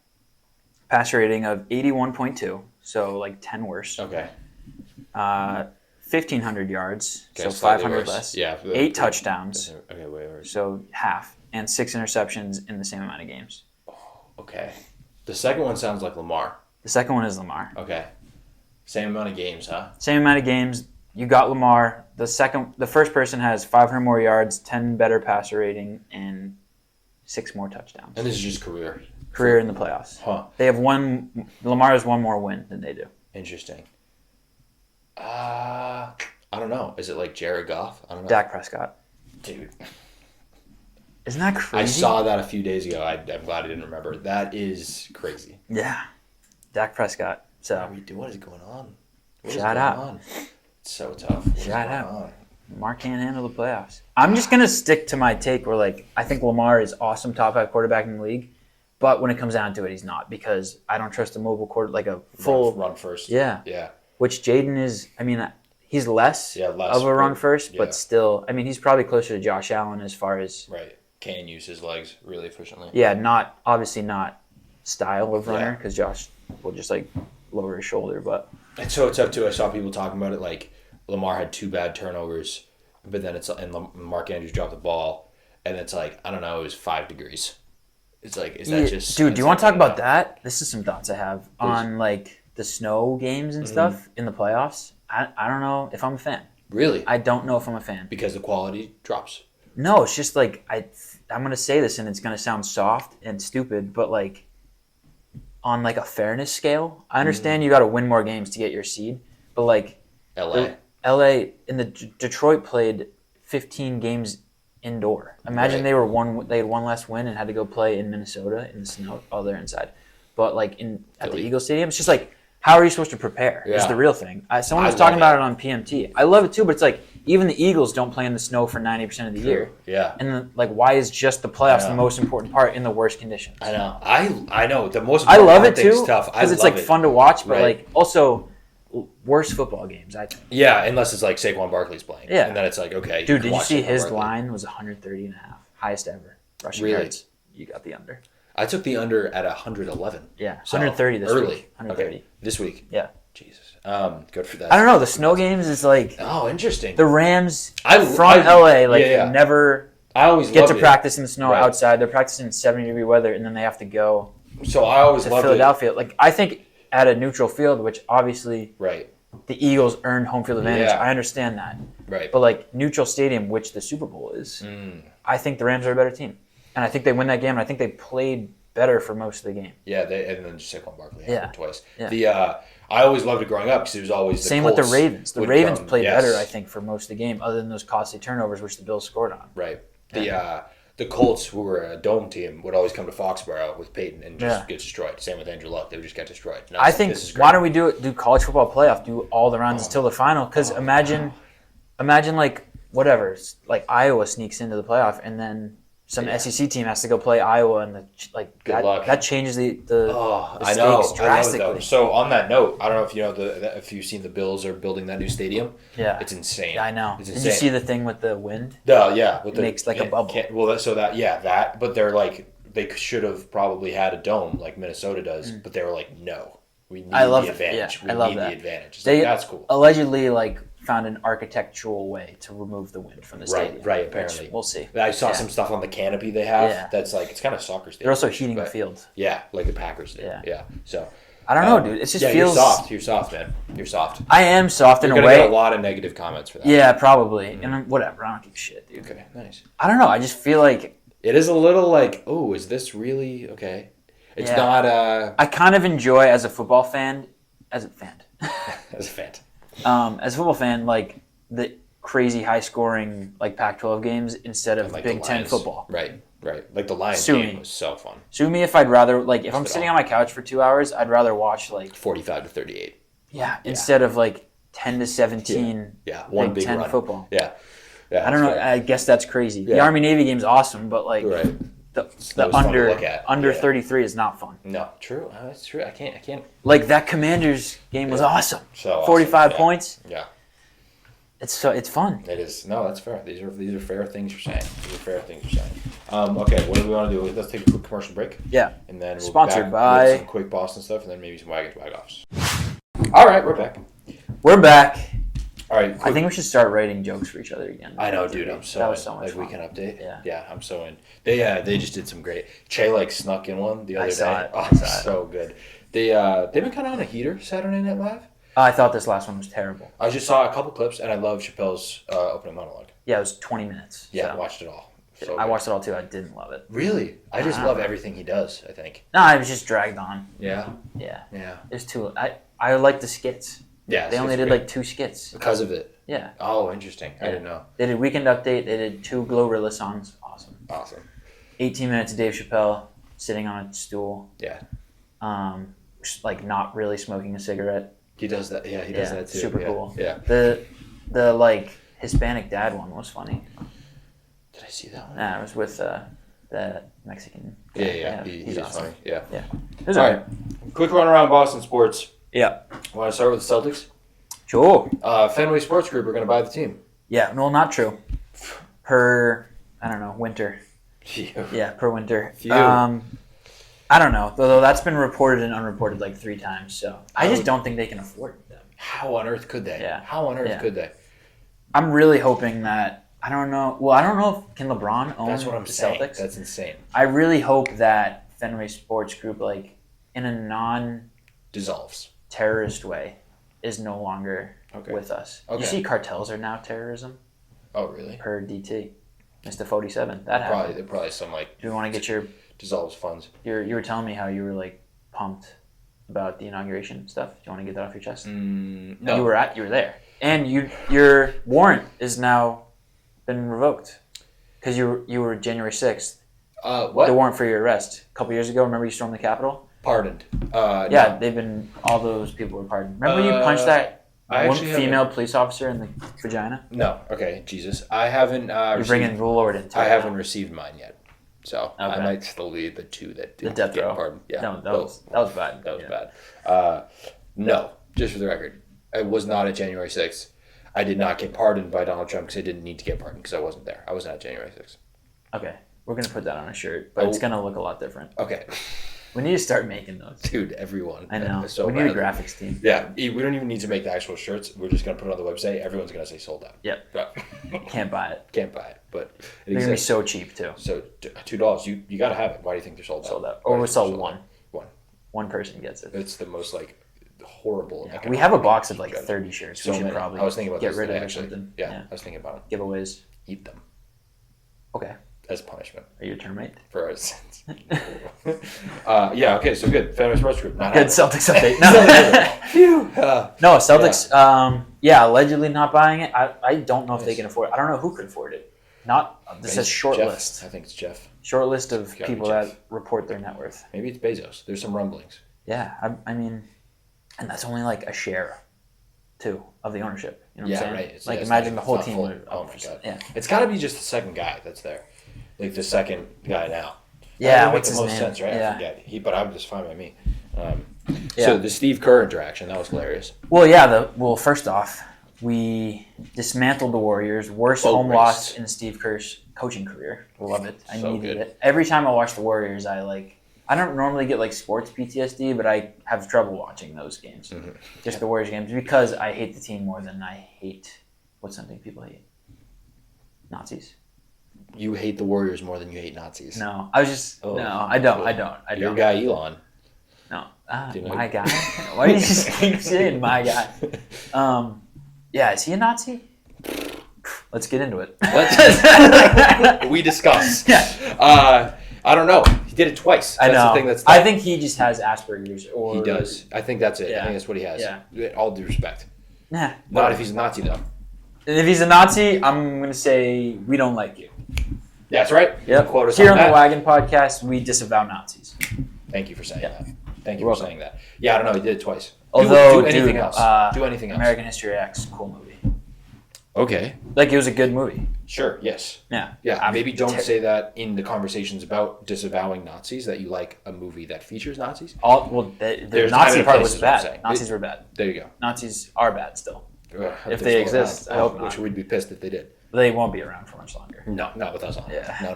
passer rating of 81.2, so like 10 worse. Okay. 1,500 yards, so 500 less. Yeah. 8 touchdowns. Okay, wait. So half, and 6 interceptions in the same amount of games. Okay. The second one sounds like Lamar. The second one is Lamar. Okay. Same amount of games, huh? Same amount of games. You got Lamar. The first person has 500 more yards, 10 better passer rating, and 6 more touchdowns. And this is just career. Career in the playoffs. Huh. They have Lamar has 1 more win than they do. Interesting. I don't know. Is it like Jared Goff? I don't know. Dak Prescott. Dude. Isn't that crazy? I saw that a few days ago. I'm glad I didn't remember. That is crazy. Yeah. Dak Prescott. So what is going on? Shout out. It's so tough. Shout out. Lamar can't handle the playoffs. I'm just going to stick to my take where, I think Lamar is awesome top 5 quarterback in the league, but when it comes down to it, he's not because I don't trust a mobile quarterback, a full run first. Yeah. Yeah. Which Jaden is, he's less of a run first, but still, he's probably closer to Josh Allen as far as... Right. Can use his legs really efficiently. Yeah, obviously not style of runner because Josh will just lower his shoulder, but it's so tough too. I saw people talking about it Lamar had 2 bad turnovers, but then Mark Andrews dropped the ball, and it's like, I don't know, it was 5 degrees. It's like, is that just... Dude, do you want to talk about that? This is some thoughts I have on, like, the snow games and stuff in the playoffs. I don't know if I'm a fan. Really? I don't know if I'm a fan. Because the quality drops. No, it's just like, I'm going to say this and it's going to sound soft and stupid, but like on like a fairness scale, I understand you got to win more games to get your seed, but like LA in the Detroit played 15 games indoor. Imagine they had one last win and had to go play in Minnesota in the snow. Oh, they're inside. But like at the Eagle Stadium, it's just like, how are you supposed to prepare? Yeah. Is the real thing. Someone was talking about it on PMT. I love it too, but it's like even the Eagles don't play in the snow for 90% of the year. Yeah. And like, why is just the playoffs the most important part in the worst conditions? I know. I know. The most I important love it thing is too tough. because it's like fun to watch, but like also worst football games. I think. Yeah, unless it's like Saquon Barkley's playing. Yeah. And then it's like, okay. Dude, did you see his line was 130 and a half, highest ever rushing yards? You got the under. I took the under at 111. Yeah, 130 this week. 130 this week. Yeah. Jesus. Good for that. I don't know. The snow games is like... Oh, interesting. The Rams from LA never I always get to practice in the snow outside. They're practicing in 70-degree weather, and then they have to go so I always to loved Philadelphia. Like, I think at a neutral field, which obviously the Eagles earned home field advantage. I understand that. Right. But like neutral stadium, which the Super Bowl is, I think the Rams are a better team. And I think they win that game, and I think they played better for most of the game. Yeah, and then just Saquon Barkley happened twice. Yeah. I always loved it growing up because it was always the same Colts with the Ravens. The Ravens played better, I think, for most of the game, other than those costly turnovers, which the Bills scored on. Right. The Colts, who were a dome team, would always come to Foxborough with Peyton and just get destroyed. Same with Andrew Luck; they would just get destroyed. I think why don't we do college football playoff? Do all the rounds until the final? Because imagine like whatever, like Iowa sneaks into the playoff and then. Some SEC team has to go play Iowa, and that changes the stakes drastically. So on that note, I don't know if you know if you've seen the Bills are building that new stadium. Yeah, it's insane. Yeah, I know. Did you see the thing with the wind? It makes like a bubble. But they're like they should have probably had a dome like Minnesota does, but they were like, no, we need the advantage. We need the advantage. That's cool. Allegedly, found an architectural way to remove the wind from the stadium. Right, apparently. We'll see. I saw some stuff on the canopy they have that's like, it's kind of soccer stadium. They're also heating the field. Yeah, like the Packers did. Yeah. So I don't know, dude. It just feels... You're soft, man. You're soft. I am soft in a way. You're going to get a lot of negative comments for that. Yeah, probably. And whatever. I don't give a shit, dude. Okay, nice. I don't know. I just feel like... It is a little like, oh, is this really... Okay. It's not... I kind of enjoy as a football fan... As a fan. As a football fan, like... the crazy high-scoring Pac-12 games instead of Big Ten football. Right. Like the Lions game was so fun. Sue me if I'd rather if I'm sitting on my couch for 2 hours, I'd rather watch 45-38. Yeah, instead of 10 to 17. Yeah, one Big Ten run. Football. Yeah. I don't know. Fair. I guess that's crazy. Yeah. The Army Navy game's awesome, but the under 33 is not fun. No, true. That's true. I can't. That Commanders game was awesome. So 45 points. Yeah. It's fun. It is. No, that's fair. These are fair things you're saying. Okay, what do we want to do? Let's take a quick commercial break. Yeah. And then we'll sponsored be back by with some quick Boston stuff, and then maybe some WagONs, WagOFFs. All right, we're back. All right. I think we should start writing jokes for each other again. I know, dude. I'm so that was so much fun. Weekend update. Yeah. I'm so in. They just did some great. Che snuck in one the other day. Saw it. Oh, so good. They've been kind of on a heater Saturday Night Live. I thought this last one was terrible. I just saw a couple clips, and I love Chappelle's opening monologue. Yeah, it was 20 minutes. Yeah, I watched it all. I watched it all, too. I didn't love it. Really? I just love everything he does, I think. No, it was just dragged on. Yeah? Yeah. Yeah. It was too... I like the skits. Yeah. They only did 2 skits. Because of it? Yeah. Oh, interesting. I didn't know. They did Weekend Update. They did 2 Glorilla songs. Awesome. 18 minutes of Dave Chappelle sitting on a stool. Yeah. Not really smoking a cigarette. He does that. Yeah, he does that too. Super cool. Yeah. The Hispanic dad one was funny. Did I see that one? Nah, it was with the Mexican guy. Yeah. He's awesome. Funny. Yeah. It was all right. Quick run around Boston sports. Yeah. Want to start with the Celtics? Sure. Fenway Sports Group are going to buy the team. Yeah. No, not true. Per winter. Phew. Yeah, per winter. Phew. I don't know. Though that's been reported and unreported 3 times. So I just don't think they can afford them. How on earth could they? Yeah. How on earth could they? I'm really hoping that, I don't know. Well, I don't know if, can LeBron own That's what I'm the saying. Celtics? That's insane. I really hope that Fenway Sports Group, like, in a Dissolves. terrorist way, is no longer with us. Okay. You see cartels are now terrorism? Oh, really? Per DT. Mr. 47. That happened. Probably some, like... Do you want to get your... Dissolves funds. You were telling me how you were, like, pumped about the inauguration stuff. Do you want to get that off your chest? No. You were there. And your warrant is now been revoked. Because you were January 6th. What? The warrant for your arrest. A couple years ago, remember you stormed the Capitol? Pardoned. Yeah, they've been... All those people were pardoned. Remember you punched that one female police officer in the vagina? No. Okay, Jesus. I haven't... You're bringing the Lord into it. I haven't received mine yet. So Okay. I might still be the two that did the death get row. pardoned. Yeah, No, that was bad. That was bad. No, just for the record, I was not at January 6th. I did not get pardoned by Donald Trump because I didn't need to get pardoned because I wasn't there. I wasn't at January 6th. Okay, we're gonna put that on a shirt, but it's gonna look a lot different. Okay. We need to start making those. Dude, everyone. I know. So we need a graphics team. Yeah, we don't even need to make the actual shirts. We're just going to put it on the website. Everyone's going to say sold out. Yep. Yeah. Can't buy it. Can't buy it, but it They're gonna be so cheap too. So $2, you got to have it. Why do you think they're sold out? Sold out. Or we sell one. One. One person gets it. It's the most like horrible. Yeah. We have a box of like 30 shirts. So we should many. probably I was thinking about get this rid of today, or actually. something. Yeah, I was thinking about it. Giveaways. Eat them Okay. as punishment Are you a termite? for our sins. Yeah. Okay. So good. Fenway Sports Group. Not Good happening. Celtics update. No, Phew. no Celtics. Allegedly not buying it. I don't know if they can afford it. I don't know who could afford it. Not this says short Jeff. list. I think it's Jeff. Short list of Gotta be people Jeff. that report their net worth. Maybe it's Bezos. There's some rumblings. Yeah, I mean, and that's only like a share, too, of the ownership. You know what I'm saying? Right. It's, like it's imagine not- the whole it's not team full. would. Oh my god. Yeah. It's got to be just the second guy that's there, like the second guy now. Yeah. That would What's make his the most name? sense, right? Yeah. I forget. But I'm just fine by me. Yeah. So the Steve Kerr interaction, that was hilarious. Well, yeah. First off, we dismantled the Warriors. Worst Boat home race. loss in Steve Kerr's coaching career. Love it. I So needed good. it. Every time I watch the Warriors, I don't normally get like sports PTSD, but I have trouble watching those games. Mm-hmm. Just the Warriors games because I hate the team more than I hate what's something people hate. Nazis. You hate the Warriors more than you hate Nazis. No, I was just Oh. no. I don't. Your guy Elon. No, Do you know- my guy. Why do you just keep saying my guy? Yeah, is he a Nazi? Let's get into it. We discuss. Yeah. I don't know. He did it twice. I That's know. the thing that's I think he just has Asperger's. Or he does. I think that's it. Yeah. I think that's what he has. Yeah. All due respect. Nah. Not if he's a Nazi though. If he's a Nazi, I'm gonna say we don't like you. That's right. Yep. Quote us Here on that. the Wagon podcast, we disavow Nazis. Thank you for saying Yeah. that. Thank you You're for welcome. saying that. Yeah, I don't know. He did it twice. Although, do anything dude, else. Do anything else. American History X, cool movie. Okay. Like it was a good movie. Sure. Yes. Yeah. Yeah. Maybe don't say that in the conversations about disavowing Nazis. That you like a movie that features Nazis. The There's Nazi time and part place was is what I'm bad. saying. Nazis were bad. There you go. Nazis are bad still. Ugh, If they're they still exist, around. I hope Which not. we'd be pissed if they did. They won't be around for much longer. No, not with us on. Yeah. No.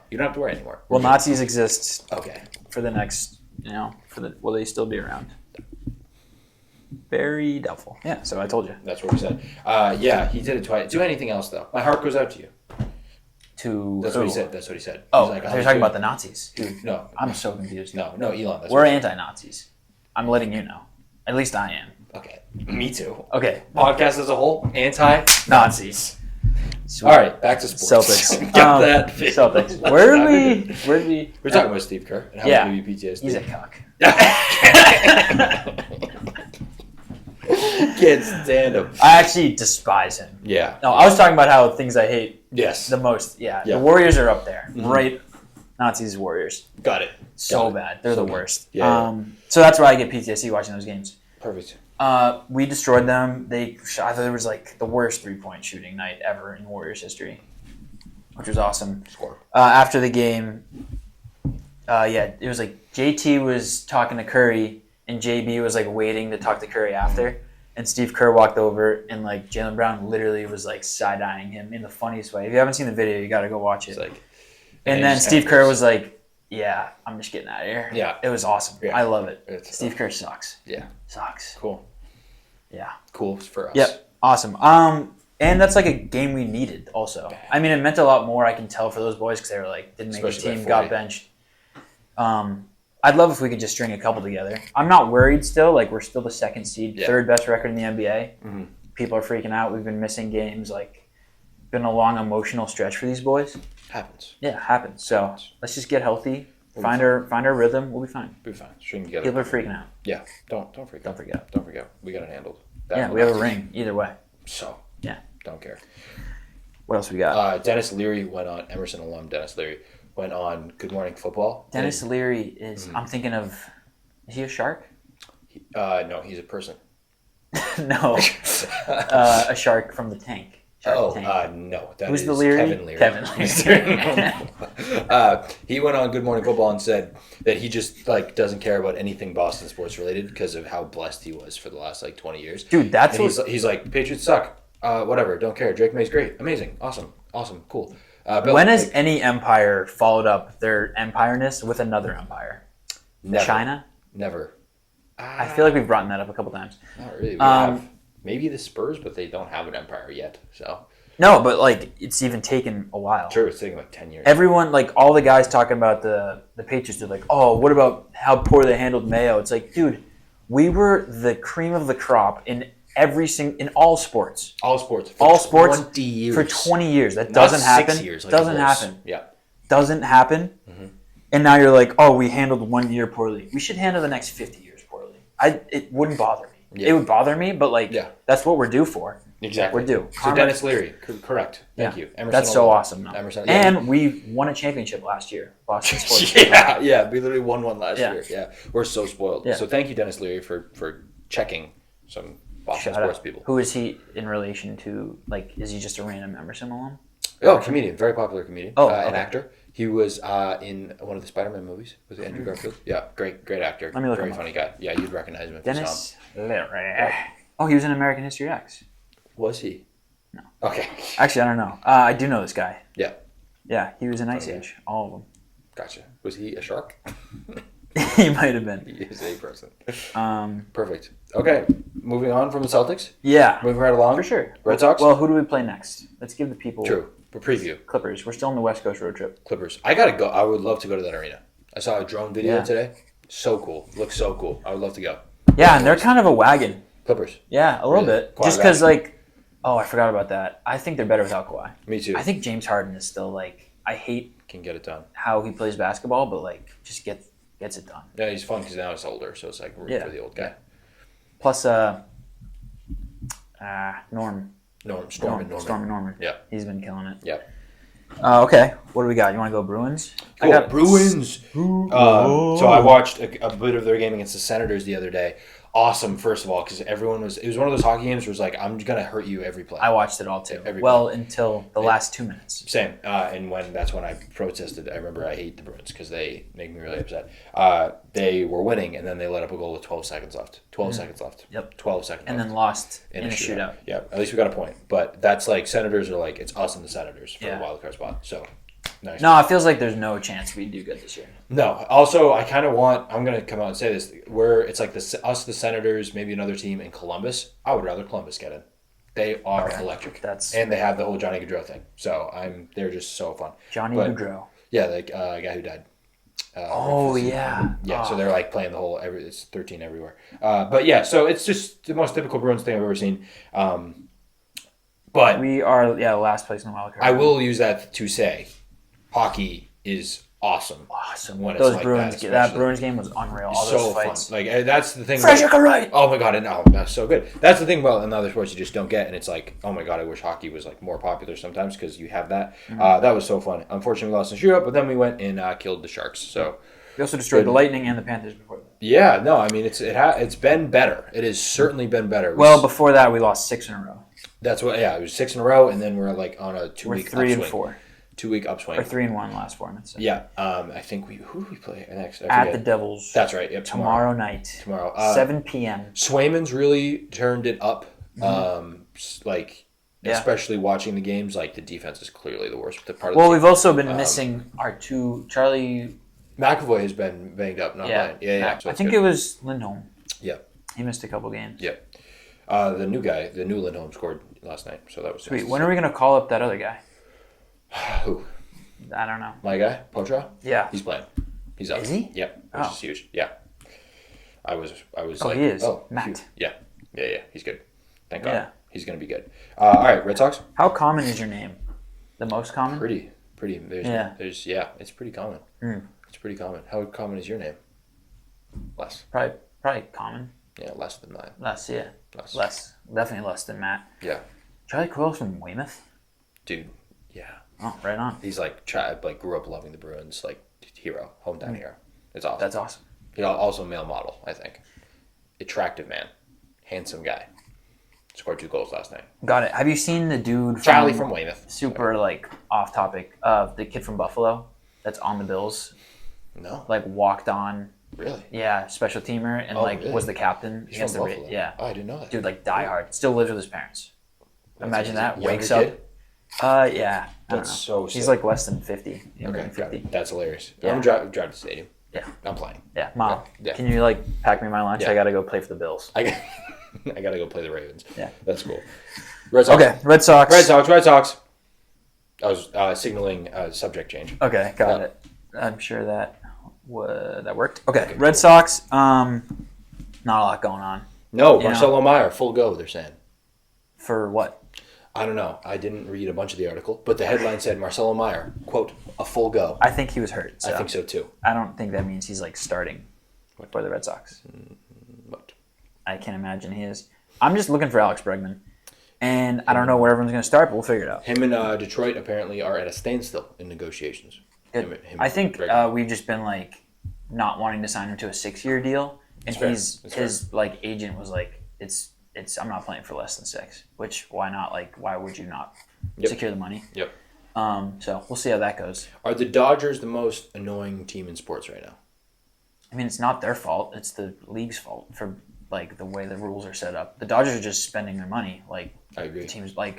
You don't have to worry anymore. Well, Nazis exist Okay. for the next, will they still be around? Very doubtful. Yeah, so I told you. That's what we said. Yeah, he did it twice. Do anything else though. My heart goes out to you. That's what he said. That's what he said. Oh, He's like, they're talking about the Nazis. Dude, No. I'm so confused. No, Elon. That's We're what he anti-Nazis. I'm letting you know. At least I am. said. Okay. Me too. Okay. Podcast as a whole, Nazis. Sweet. All right, back to sports. Celtics. Got that. Celtics. Where did we? We're talking about Steve Kerr and how Yeah. he gave you PTSD. He's a cuck. Can't stand him. I actually despise him. Yeah. No, I was talking about how things I hate Yes. the most. Yeah. Yeah. The Warriors are up there. Right. Nazis, Warriors. Got it. So Got it. bad. They're So the bad. worst. Yeah. So that's why I get PTSD watching those games. Perfect. We destroyed them. I thought it was like the worst 3-point shooting night ever in Warriors history, which was awesome. Score. After the game, it was like JT was talking to Curry and JB was like waiting to talk to Curry after. And Steve Kerr walked over and like Jaylen Brown literally was like side-eyeing him in the funniest way. If you haven't seen the video, you got to go watch it. It's like, And then Steve Kerr was like, "Yeah, I'm just getting out of here." Yeah. It was awesome. Yeah. I love it. It's- Steve Kerr sucks. yeah. Sucks. Cool. Yeah. Cool for us. Yep. Awesome. And that's like a game we needed also. I mean, it meant a lot more, I can tell, for those boys because they were like, didn't make Especially the team, by got 40. benched. I'd love if we could just string a couple together. I'm not worried still. Like, we're still the second seed, third best record in the NBA. Mm-hmm. People are freaking out. We've been missing games. Like, been a long emotional stretch for these boys. Happens. Yeah, happens. So let's just get healthy, find our rhythm. We'll be fine. We'll be fine. String together. People are freaking out. Yeah. Don't freak out. Don't forget. Don't forget. We got it handled. Yeah, we have a ring either way. So. Yeah. Don't care. What else we got? Dennis Leary went on, Emerson alum Dennis Leary went on Good Morning Football. Dennis Leary is, I'm thinking of, is he a shark? No, he's a person. No. A shark from the tank. Tank. No. Who's the Leary? Kevin Leary. Kevin Leary. He went on Good Morning Football and said that he just like doesn't care about anything Boston sports related because of how blessed he was for the last like 20 years. Dude, that's what he's like. Patriots suck. Whatever. Don't care. Drake May's great. Amazing. Awesome. Cool. When has any empire followed up their empireness with another empire? Never. China? Never. I feel like we've brought that up a couple times. Not really. We have maybe the Spurs, but they don't have an empire yet. So. No, but like it's even taken a while. True, it's taken like 10 years. Everyone, like all the guys talking about the Patriots, they're like, oh, what about how poor they handled Mayo? It's like, dude, we were the cream of the crop in in all sports. All sports. All sports 20 years. For 20 years. That doesn't happen. 6 years. Like doesn't happen. Yeah. Doesn't happen. Mm-hmm. And now you're like, oh, we handled 1 year poorly. We should handle the next 50 years poorly. It wouldn't bother me. Yeah. It would bother me, but like, that's what we're due for. Exactly. We're due. So Dennis Leary, correct. Thank you. Emerson that's so awesome. No? Emerson, and we won a championship last year. Boston Sports. Yeah. We literally won one last year. Yeah. We're so spoiled. Yeah. So thank you, Dennis Leary, for checking some Boston sports people. Who is he in relation to? Like, is he just a random Emerson alum? Oh, comedian. Very popular comedian. An actor. He was in one of the Spider-Man movies with Andrew Garfield. Yeah, great actor. Let me look Very funny guy. Yeah, you'd recognize him if you saw him. Dennis Leary. Oh, he was in American History X. Was he? No. Okay. Actually, I don't know. I do know this guy. Yeah. Yeah, he was in Ice Age. All of them. Gotcha. Was he a shark? He might have been. He is a person. Perfect. Okay, moving on from the Celtics. Yeah. Moving right along. For sure. Red Sox? Well, who do we play next? Let's give the people... True. A preview. Clippers. We're still on the West Coast road trip. Clippers. I gotta go. I would love to go to that arena. I saw a drone video today. So cool. Looks so cool. I would love to go. Yeah, and they're kind of a wagon. Clippers. Yeah, a little bit. Just because, like... Oh, I forgot about that. I think they're better without Kawhi. Me too. I think James Harden is still, like... I hate... Can get it done. How he plays basketball, but, like, just gets it done. Yeah, he's fun because now he's older, so it's like root for the old guy. Plus, Storm and Norman. Yeah. He's been killing it. Yeah. Okay. What do we got? You want to go Bruins? Cool. Bruins. So I watched a bit of their game against the Senators the other day. Awesome, first of all, because it was one of those hockey games where it was like, I'm going to hurt you every play. I watched it all too. Until the last 2 minutes. Same. And that's when I protested. I remember I hate the Bruins because they make me really upset. They were winning, and then they let up a goal with 12 seconds left. 12 seconds left. Yep. 12 seconds and left. Then lost in a shootout. Yeah, at least we got a point. But that's like, Senators are like, it's us and the Senators for the wild card spot. So, nice. No, it feels like there's no chance we do good this year. No. Also, I kind of I'm going to come out and say this. It's like us, the Senators, maybe another team in Columbus. I would rather Columbus get in. They are electric. And they have the whole Johnny Gaudreau thing. So they're just so fun. Gaudreau. Yeah, the guy who died. Yeah. Yeah, so they're like playing the whole, it's 13 everywhere. But yeah, so it's just the most typical Bruins thing I've ever seen. But we are, last place in the wild card. I will use that to say hockey is awesome. Awesome. When those it's like Bruins, that Bruins game was unreal. All those fights. Fun. Like that's the thing. Right. Oh my god! No, that's so good. That's the thing about another sports you just don't get, and it's like, oh my god, I wish hockey was like more popular sometimes because you have that. Mm-hmm. That was so fun. Unfortunately, we lost in shootout, but then we went and killed the Sharks. So we also destroyed the Lightning and the Panthers before that. Yeah, no, I mean it's been better. It has certainly been better. Well, before that, we lost 6 in a row. That's what. Yeah, it was 6 in a row, and then we're like on a 2-week upswing. 3-4. 2-week upswing. Or 3-1 last 4 minutes. Yeah. I think who do we play next? At the Devils. That's right. Yep. Tomorrow night. 7 p.m. Swayman's really turned it up. Especially watching the games, like the defense is clearly the worst part of the team. We've also been missing our 2 Charlie. McAvoy has been banged up, not playing. Yeah. So I think it was Lindholm. Yeah. He missed a couple games. Yeah. The new guy, the new Lindholm scored last night, so that was sweet. When are we gonna call up that other guy? Who? I don't know. My guy, Potra? Yeah. He's playing. He's up. Is he? Yep. Which is huge. Yeah. I was Oh, like, he is. oh, Matt. huge. Yeah. He's good. Thank God. Yeah. He's gonna be good. All right, Red Sox. How common is your name? The most common? Pretty. There's it's pretty common. It's pretty common. How common is your name? Less. Probably common. Yeah, less than mine. Less. Definitely less than Matt. Yeah. Charlie Coyle's from Weymouth. Dude. Yeah. Oh, right on. He's grew up loving the Bruins, hero, hometown hero. It's awesome. That's awesome. Also male model, I think. Attractive man, handsome guy. Scored 2 goals last night. Got it. Have you seen the dude? Charlie from Weymouth. Super off topic. The kid from Buffalo that's on the Bills. No. Walked on. Really? Yeah, special teamer and really? was the captain. He's from Buffalo. Yeah. Oh, I didn't know that. Dude, die hard. Still lives with his parents. Imagine that. Wakes kid? up. Yeah. That's so sick. He's less than 50. Younger than 50. That's hilarious. Yeah. I'm gonna drive to the stadium. Yeah. I'm playing. Yeah. Mom, Yeah. can you pack me my lunch? Yeah. I gotta go play for the Bills. I gotta go play the Ravens. Yeah. That's cool. Red Sox. Okay. Red Sox. Red Sox. I was signaling subject change. Okay. Got it. I'm sure that worked. Okay. Red Sox. Not a lot going on. No, Marcelo Meyer, full go, they're saying. For what? I don't know. I didn't read a bunch of the article, but the headline said Marcelo Meyer, quote, a full go. I think he was hurt. So I think so too. I don't think that means he's starting for the Red Sox. What? I can't imagine he is. I'm just looking for Alex Bregman. And I don't know where everyone's going to start, but we'll figure it out. Him and Detroit apparently are at a standstill in negotiations. I think we've just been not wanting to sign him to a 6-year deal. And his agent was it's I'm not playing for less than 6, which why not? Why would you not secure the money? Yep. So we'll see how that goes. Are the Dodgers the most annoying team in sports right now? I mean, it's not their fault. It's the league's fault for the way the rules are set up. The Dodgers are just spending their money. I agree. The teams I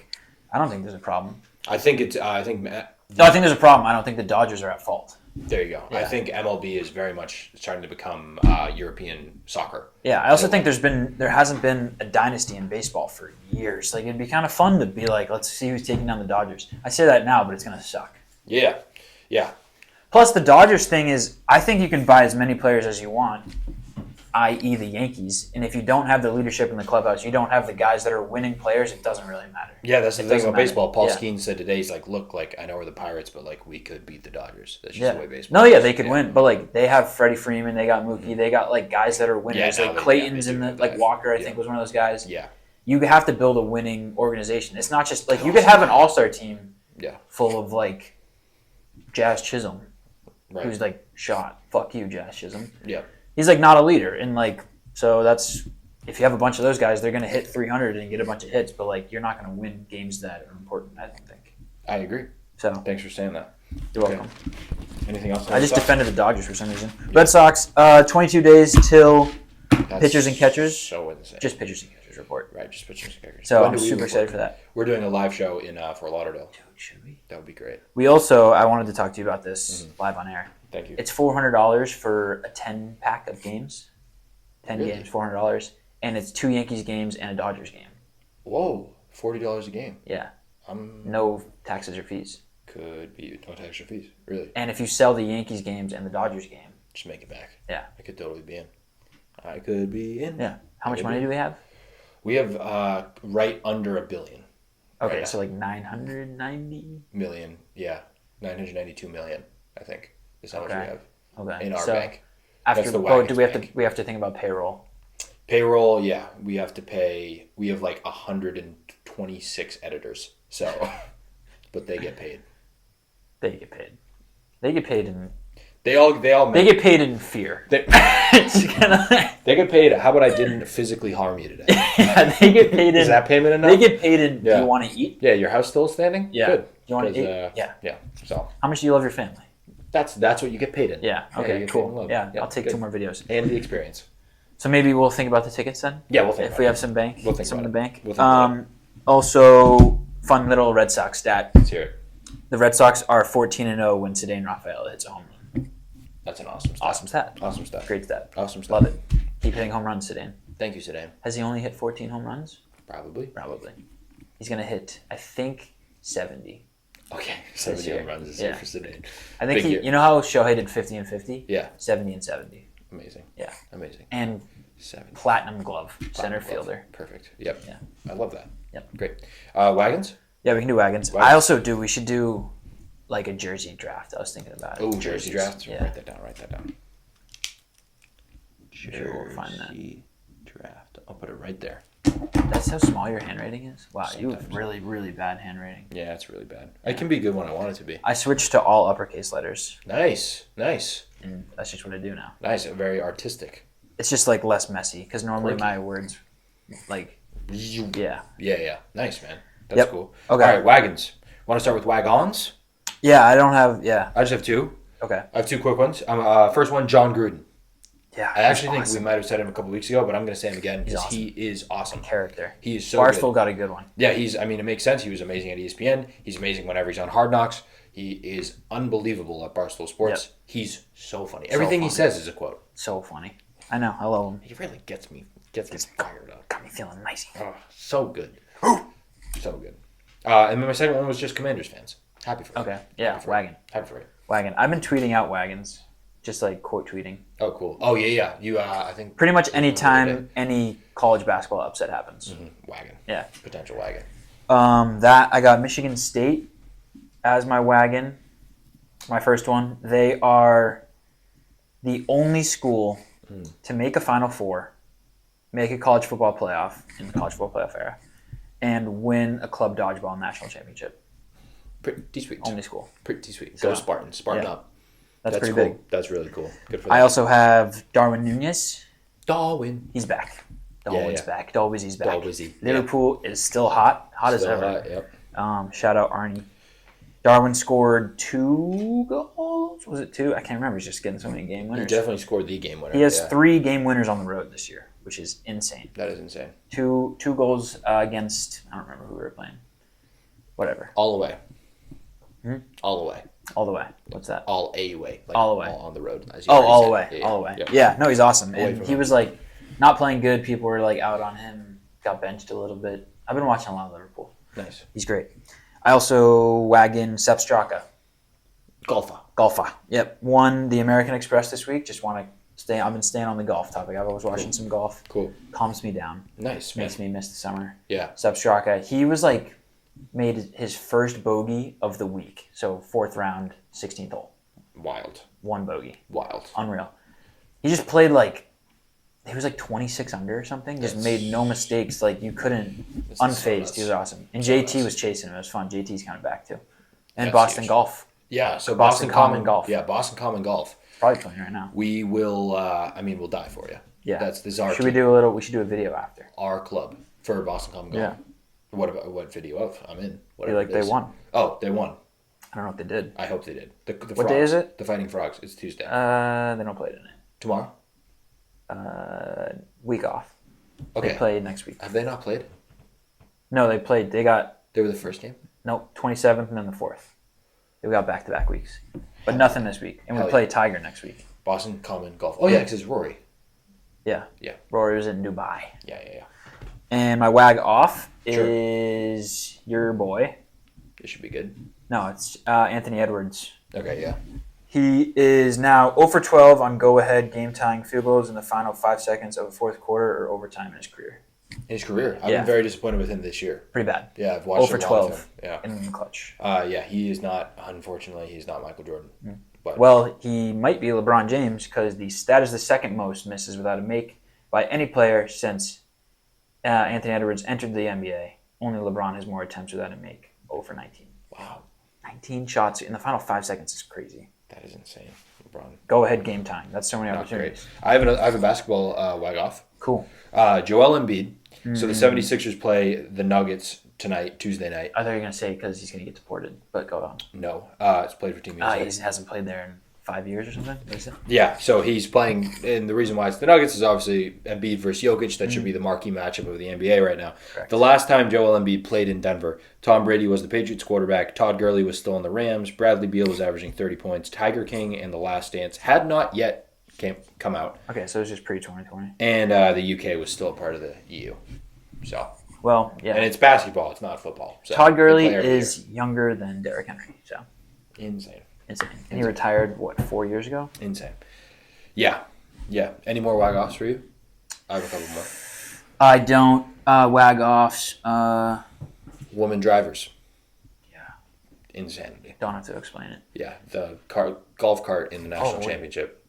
don't think there's a problem. I think it's I think there's a problem. I don't think the Dodgers are at fault. There you go. Yeah. I think MLB is very much starting to become European soccer. Yeah, I also think there hasn't been a dynasty in baseball for years. It'd be kind of fun to be let's see who's taking down the Dodgers. I say that now, but it's gonna suck. Yeah. Plus, the Dodgers thing is, I think you can buy as many players as you want, i.e. the Yankees. And if you don't have the leadership in the clubhouse, you don't have the guys that are winning players, it doesn't really matter. Yeah, that's the thing about baseball. Paul Skeens said today, he's look, I know we're the Pirates, but we could beat the Dodgers. That's just the way baseball is. They could win. But they have Freddie Freeman, they got Mookie, they got guys that are winners. Clayton's in the Walker, I think was one of those guys. Yeah. You have to build a winning organization. It's not just you could have an all-star team full of Jazz Chisholm, who's shot. Fuck you, Jazz Chisholm. Yeah. He's not a leader, and so that's if you have a bunch of those guys, they're gonna hit 300 and get a bunch of hits, but you're not gonna win games that are important. I don't think. I agree. So thanks for saying that. You're welcome. Anything else? I just defended the Dodgers for some reason. Red Sox, 22 days till pitchers and catchers. So insane. Just pitchers and catchers report. Right, just pitchers and catchers. So I'm super excited for that. We're doing a live show in Fort Lauderdale. Dude, should we? That would be great. We also, I wanted to talk to you about this live on air. Thank you. It's $400 for a 10-pack of games. 10 games, $400. And it's 2 Yankees games and a Dodgers game. Whoa, $40 a game. Yeah. No taxes or fees. Could be no tax or fees, really. And if you sell the Yankees games and the Dodgers game. Just make it back. Yeah. I could totally be in. I could be in. Yeah. How much money do we have? We have right under $1 billion. Okay, so 990 million. Yeah, 992 million. I think is how much we have. Okay. In our bank. After the Wagon bank. We have to think about payroll. Payroll, yeah, we have to pay. We have 126 editors. So, but they get paid. They get paid. They get paid in. They get paid in fear. They get paid. How about I didn't physically harm you today? Yeah, they get paid in. Is that payment enough? They get paid in. Do you want to eat? Yeah, your house still standing? Yeah. Good. Do you want to eat? Yeah. So how much do you love your family? That's what you get paid in. Yeah. Okay. Cool. Yeah. I'll take 2 more videos and the experience. So maybe we'll think about the tickets then. Yeah, we'll think if we have some bank. We'll think some in the bank. We'll think also, fun little Red Sox stat. Let's hear it. The Red Sox are 14-0 when Ceddanne Rafael hits a home run. That's an awesome stat. Awesome stat. Awesome stat. Great stat. Awesome stat. Love it. Keep hitting home runs, Ceddanne. Thank you, Sedan. Has he only hit 14 home runs? Probably. He's going to hit, I think, 70. Okay, 70 home runs this year for Sedan. I think you know how Shohei did 50 and 50? Yeah. 70 and 70. Amazing. Yeah. Amazing. And 70. Platinum glove, center fielder. Perfect. Yep. Yeah. I love that. Yep. Great. Wagons? Yeah, we can do wagons. I also do. We should do like a jersey draft. I was thinking about it. Oh, jersey draft? Yeah. Write that down. Sure, we'll find that. Jersey draft. I'll put it right there. That's how small your handwriting is? Wow, Sometimes. you have really, really bad handwriting. Yeah, it's really bad. It can be good when I want it to be. I switched to all uppercase letters. Nice. And that's just what I do now. Nice. Very artistic. It's just like less messy because normally my words, like, yeah. Yeah. Nice, man. That's cool. Okay. All right, wagons. Want to start with WagONs? Yeah, I don't have, yeah. I just have two. Okay. I have two quick ones. First one, John Gruden. Yeah. I actually think we might have said him a couple weeks ago, but I'm going to say him again because he is awesome. Character. He is so Barstool good. got a good one. Yeah, it makes sense. He was amazing at ESPN. He's amazing whenever he's on Hard Knocks. He is unbelievable at Barstool Sports. Yep. He's so funny. Everything he says is a quote. So funny. I know. I love him. He really gets me fired up. Got me feeling nice. Oh, so good. So good. And then my second one was just Commanders fans. Happy for you. Okay. Yeah, Wagon. Happy for you. Wagon. I've been tweeting out wagons. Just like quote tweeting. Oh, cool. Oh, yeah. You, I think... Pretty much any time any college basketball upset happens. Mm-hmm. Wagon. Yeah. Potential wagon. That, I got Michigan State as my wagon. My first one. They are the only school to make a Final Four, make a college football playoff in the college football playoff era, and win a club dodgeball national championship. Pretty sweet. Only school. Pretty sweet. Go Spartans. Spartan up. That's pretty cool. big. That's really cool. Good for them. I also have Darwin Nunez. Darwin. He's back. Darwin's back. Darwizzy's back. Darwizzy. Liverpool is still hot. Hot as ever. Hot, yep. Shout out Arnie. Darwin scored 2 goals. Was it 2? I can't remember. He's just getting so many game winners. He definitely scored the game winner. He has 3 game winners on the road this year, which is insane. That is insane. 2 goals against, I don't remember who we were playing. Whatever. All the way. All the way. All the way. What's that? All a way. Like all the way. All on the road. All the way. Yeah, all the way. Yep. Yeah, no, he's awesome. And he him. was like not playing good. People were like out on him. Got benched a little bit. I've been watching a lot of Liverpool. Nice. He's great. I also wagon Sepp Straka. Golfer. Yep. Won the American Express this week. Just want to stay. I've been staying on the golf topic. I've always watching some golf. Cool. Calms me down. Nice, man. Makes me miss the summer. Yeah. Sepp Straka. He was like made his first bogey of the week. So 4th round, 16th hole. Wild. 1 bogey. Wild. Unreal. He just played like, he was like 26 under or something. Just made no mistakes. Like you couldn't, unfazed. He was awesome. And JT was chasing him. It was fun. JT's kind of back too. And Boston huge. Golf. Yeah, so Boston Common Golf. Yeah, Boston Common Golf. Probably playing right now. We will, we'll die for you. Yeah. This is our Should we do a little, we should do a video after. Our club for Boston Common Golf. Yeah. What video of? I'm in. Whatever they won. Oh, they won. I don't know what they did. I hope they did. The what Frogs, day is it? The Fighting Frogs. It's Tuesday. They don't play tonight. Tomorrow? Week off. Okay. They play next week. Have they not played? No, they played. They got... They were the first game? Nope, 27th and then the 4th. They got back-to-back weeks. But nothing this week. And we play Tiger next week. Boston Common Golf. Oh, yeah, because it's Rory. Yeah. Yeah. Rory was in Dubai. Yeah. And my wag off is your boy. It should be good. No, it's Anthony Edwards. Okay, yeah. He is now 0 for 12 on go-ahead game-tying field goals in the final 5 seconds of a 4th quarter or overtime in his career. In his career? I've been very disappointed with him this year. Pretty bad. Yeah, I've watched 0 for a lot 12 of him. Yeah. in the clutch. Yeah, he is not, unfortunately, he's not Michael Jordan. But well, he might be LeBron James because that is the second most misses without a make by any player since Anthony Edwards entered the NBA. Only LeBron has more attempts without a make. 0 for 19. Wow. 19 shots in the final 5 seconds is crazy. That is insane. LeBron. Go ahead game time. That's so many opportunities. Great. I have a basketball WagOff. Cool. Joel Embiid. So the 76ers play the Nuggets tonight, Tuesday night. I thought you were going to say because he's going to get deported, but go on. No. It's played for Team USA. He hasn't played there in 5 years or something? Is it? Yeah, so he's playing, and the reason why it's the Nuggets is obviously Embiid versus Jokic. That should be the marquee matchup of the NBA right now. Correct. The last time Joel Embiid played in Denver, Tom Brady was the Patriots quarterback, Todd Gurley was still on the Rams, Bradley Beal was averaging 30 points, Tiger King and The Last Dance had not yet come out. Okay, so it was just pre-2020. And the UK was still a part of the EU. So. Well, yeah. And it's basketball. It's not football. So Todd Gurley is younger than Derrick Henry. So. Insane. And he retired, 4 years ago? Insane. Yeah. Any more WagOFFs for you? I have a couple more. I don't. WagOFFs. Woman drivers. Yeah. Insanity. Don't have to explain it. Yeah. The golf cart in the national championship.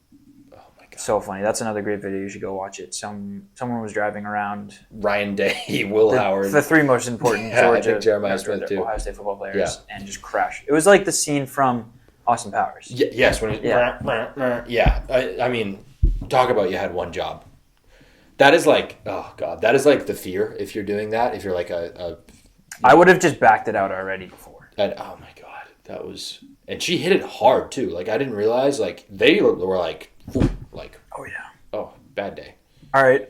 Oh, my God. So funny. That's another great video. You should go watch it. Someone was driving around. Ryan Day, Will Howard. The three most important Georgia, Jeremiah Smith too. Ohio State football players. And just crashed. It was like the scene from Austin Powers. Yes. When I mean, talk about you had one job. That is like, oh God, that is like the fear if you're doing that. If you're like I would have just backed it out already before. Oh my God, that was, and she hit it hard too. Like I didn't realize, like they were like, oh yeah, oh bad day. All right,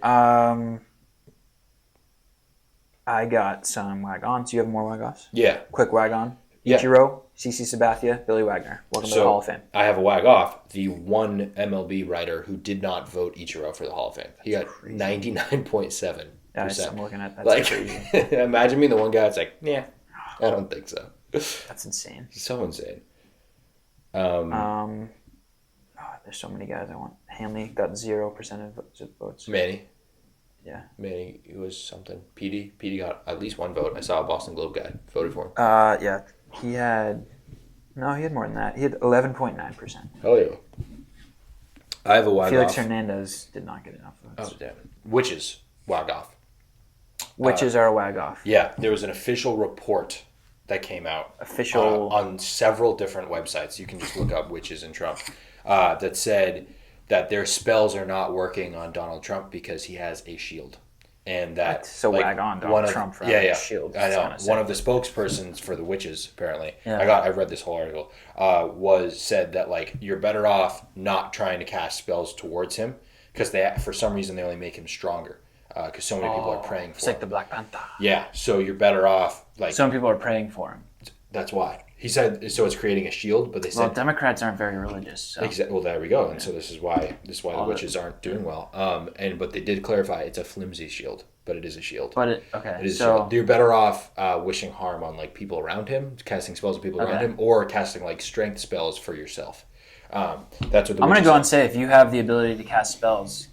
I got some WagONs. Do you have more WagOFFs? Yeah, quick WagON. Yeah. Ichiro, CC Sabathia, Billy Wagner. Welcome to the Hall of Fame. I have a WagOFF, the one MLB writer who did not vote Ichiro for the Hall of Fame. He got 99.7%. Yeah, I'm looking at that. That's crazy. Imagine being the one guy that's like, yeah, I don't think so. That's insane. He's so insane. There's so many guys I want. Hanley got 0% of votes. Manny. Yeah. Manny was something. Petey got at least one vote. I saw a Boston Globe guy voted for him. Yeah. He had more than that. He had 11.9%. Hell yeah. I have a WagOFF. Felix Hernandez did not get enough votes. Oh, damn. Witches WagOFF. Witches are a WagOFF. Yeah, there was an official report that came out. On several different websites. You can just look up witches and Trump. That said that their spells are not working on Donald Trump because he has a shield. And that WagON Donald Trump for a shield. I know. One of the spokespersons for the witches, apparently, yeah. I read this whole article, said that like you're better off not trying to cast spells towards him because for some reason they only make him stronger because so many people are praying for him. It's like the Black Panther. Yeah, so you're better off like some people are praying for him. That's why. He said so. It's creating a shield, but they said Democrats aren't very religious. So. Well, there we go. And so this is why the witches aren't doing well. But they did clarify it's a flimsy shield, but it is a shield. It is a shield. You're better off wishing harm on like people around him, casting spells on people around him, or casting like strength spells for yourself. That's what I'm going to go and say if you have the ability to cast spells.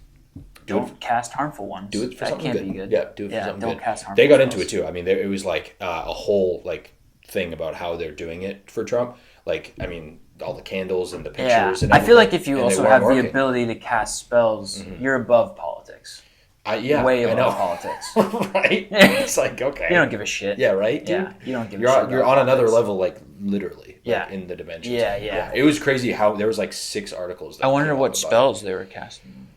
Don't cast harmful ones. Do it for something good. That can't be good. Yeah, do it for something good. Don't cast harmful They got spells. into it too. I mean, it was like a whole like thing about how they're doing it for Trump. Like, I mean, all the candles and the pictures and everything. I feel like if you also have the ability to cast spells, you're above politics. Way above politics. Right? It's like, okay. You don't give a shit. Yeah, right, dude? Yeah, you don't give a shit. You're on another level, like, literally. Yeah. In the dimensions. Yeah. It was crazy how there was like 6 articles. I wonder what spells they were casting.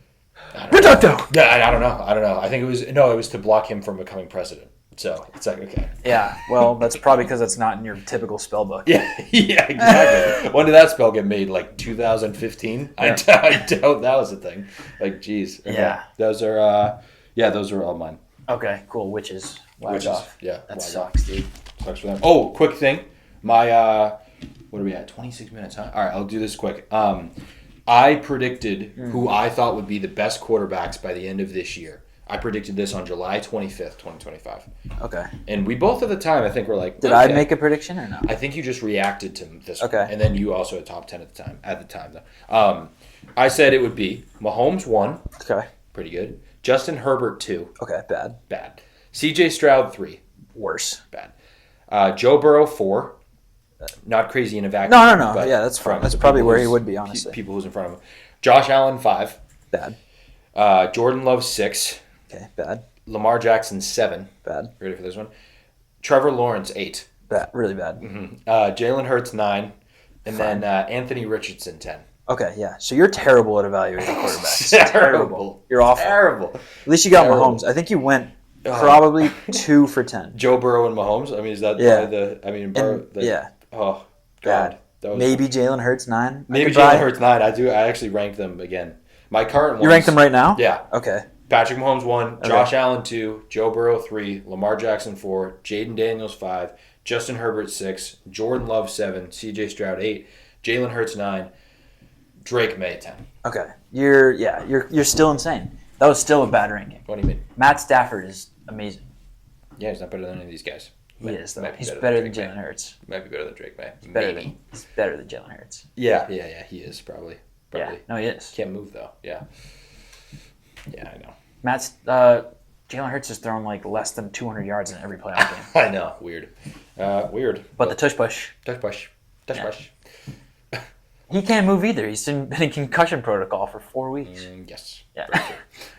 Protecto! Yeah, I don't know. I think it was to block him from becoming president. So it's like, okay. Yeah, well, that's probably because it's not in your typical spell book. Yeah, exactly. When did that spell get made? Like 2015? Yeah. I doubt that was a thing. Like, geez. Okay. Yeah. Those are all mine. Okay, cool. Witches. WagOFF. Yeah. That sucks, dude. Sucks for them. Oh, quick thing. My, what are we at? 26 minutes, huh? All right, I'll do this quick. I predicted who I thought would be the best quarterbacks by the end of this year. I predicted this on July 25th, 2025. Okay. And we both at the time, I think, were like, Did I make a prediction or no? I think you just reacted to this one. And then you also had top 10 at the time. Though. I said it would be Mahomes 1. Okay. Pretty good. Justin Herbert 2. Okay, bad. CJ Stroud 3. Worse. Bad. Joe Burrow 4. Not crazy in a vacuum. No. Yeah, that's fine. That's probably where he would be, honestly. People who's in front of him. Josh Allen 5. Bad. Jordan Love 6. Okay, bad. Lamar Jackson 7. Bad. Ready for this one? Trevor Lawrence 8. Bad. Really bad. Mm-hmm. Jalen Hurts 9. And then Anthony Richardson 10. Okay, yeah. So you're terrible at evaluating quarterbacks. Terrible. You're awful. Terrible. At least you got Mahomes. I think you went probably 2 for 10. Joe Burrow and Mahomes? I mean, is that yeah. Oh, God. Maybe Jalen Hurts 9? Maybe Jalen Hurts 9. I actually ranked them again. My current ones. You ranked them right now? Yeah. Okay. Patrick Mahomes 1, Josh Allen 2, Joe Burrow 3, Lamar Jackson 4, Jaden Daniels 5, Justin Herbert 6, Jordan Love 7, CJ Stroud 8, Jalen Hurts 9, Drake May 10. Okay, you're still insane. That was still a bad ranking. What do you mean? Matt Stafford is amazing. Yeah, he's not better than any of these guys. He is though. He's better than Jalen Hurts. Might be better than Drake May. He's better than Jalen Hurts. Yeah, he is probably. Yeah, no, he is. Can't move though. Yeah, I know. Jalen Hurts has thrown like less than 200 yards in every playoff game. I know, weird. But the tush push. Tush push. He can't move either. He's been in concussion protocol for 4 weeks. Yes. Yeah.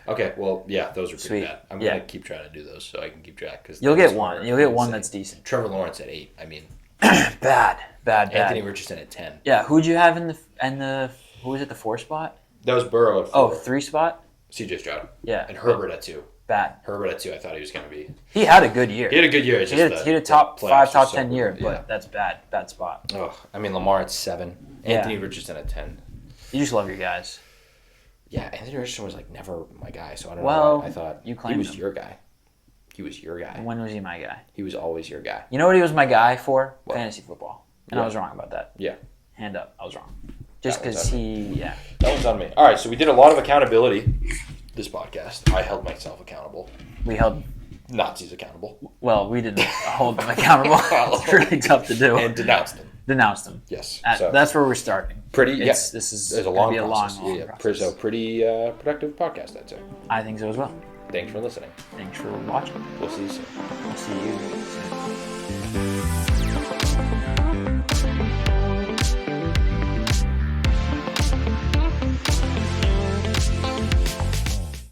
Okay. Well, yeah, those are pretty Sweet. bad. I'm gonna keep trying to do those so I can keep track. Cause You'll get one. You'll get one that's decent. Trevor Lawrence at 8. I mean, bad. Anthony Richardson at 10. Yeah. Who'd you have in the who was it? The 4 spot? That was Burrow at 4. 3 spot. CJ Stroud. Yeah. And Herbert at 2. Bad. Herbert at 2. I thought he was gonna be. He had a good year. He had a good year. He had a top 5, top 10 year, but that's bad. Bad spot. Oh, I mean Lamar at 7. Anthony Richardson at 10. You just love your guys. Yeah, Anthony Richardson was like never my guy, so I don't know. Well, I thought you he claimed was him. your guy. He was your guy. When was he my guy? He was always your guy. You know what he was my guy for? What? Fantasy football. And I was wrong about that. Yeah. Hand up. I was wrong. Just because That one's on me. All right, so we did a lot of accountability this podcast. I held myself accountable. We held Nazis accountable. Well, we didn't hold them accountable. It's really tough to do. And denounced them. Denounced them. Yes. That's where we're starting. This is there's a long process. Process. So pretty productive podcast, I'd say. I think so as well. Thanks for listening. Thanks for watching. We'll see you soon. We'll see you soon.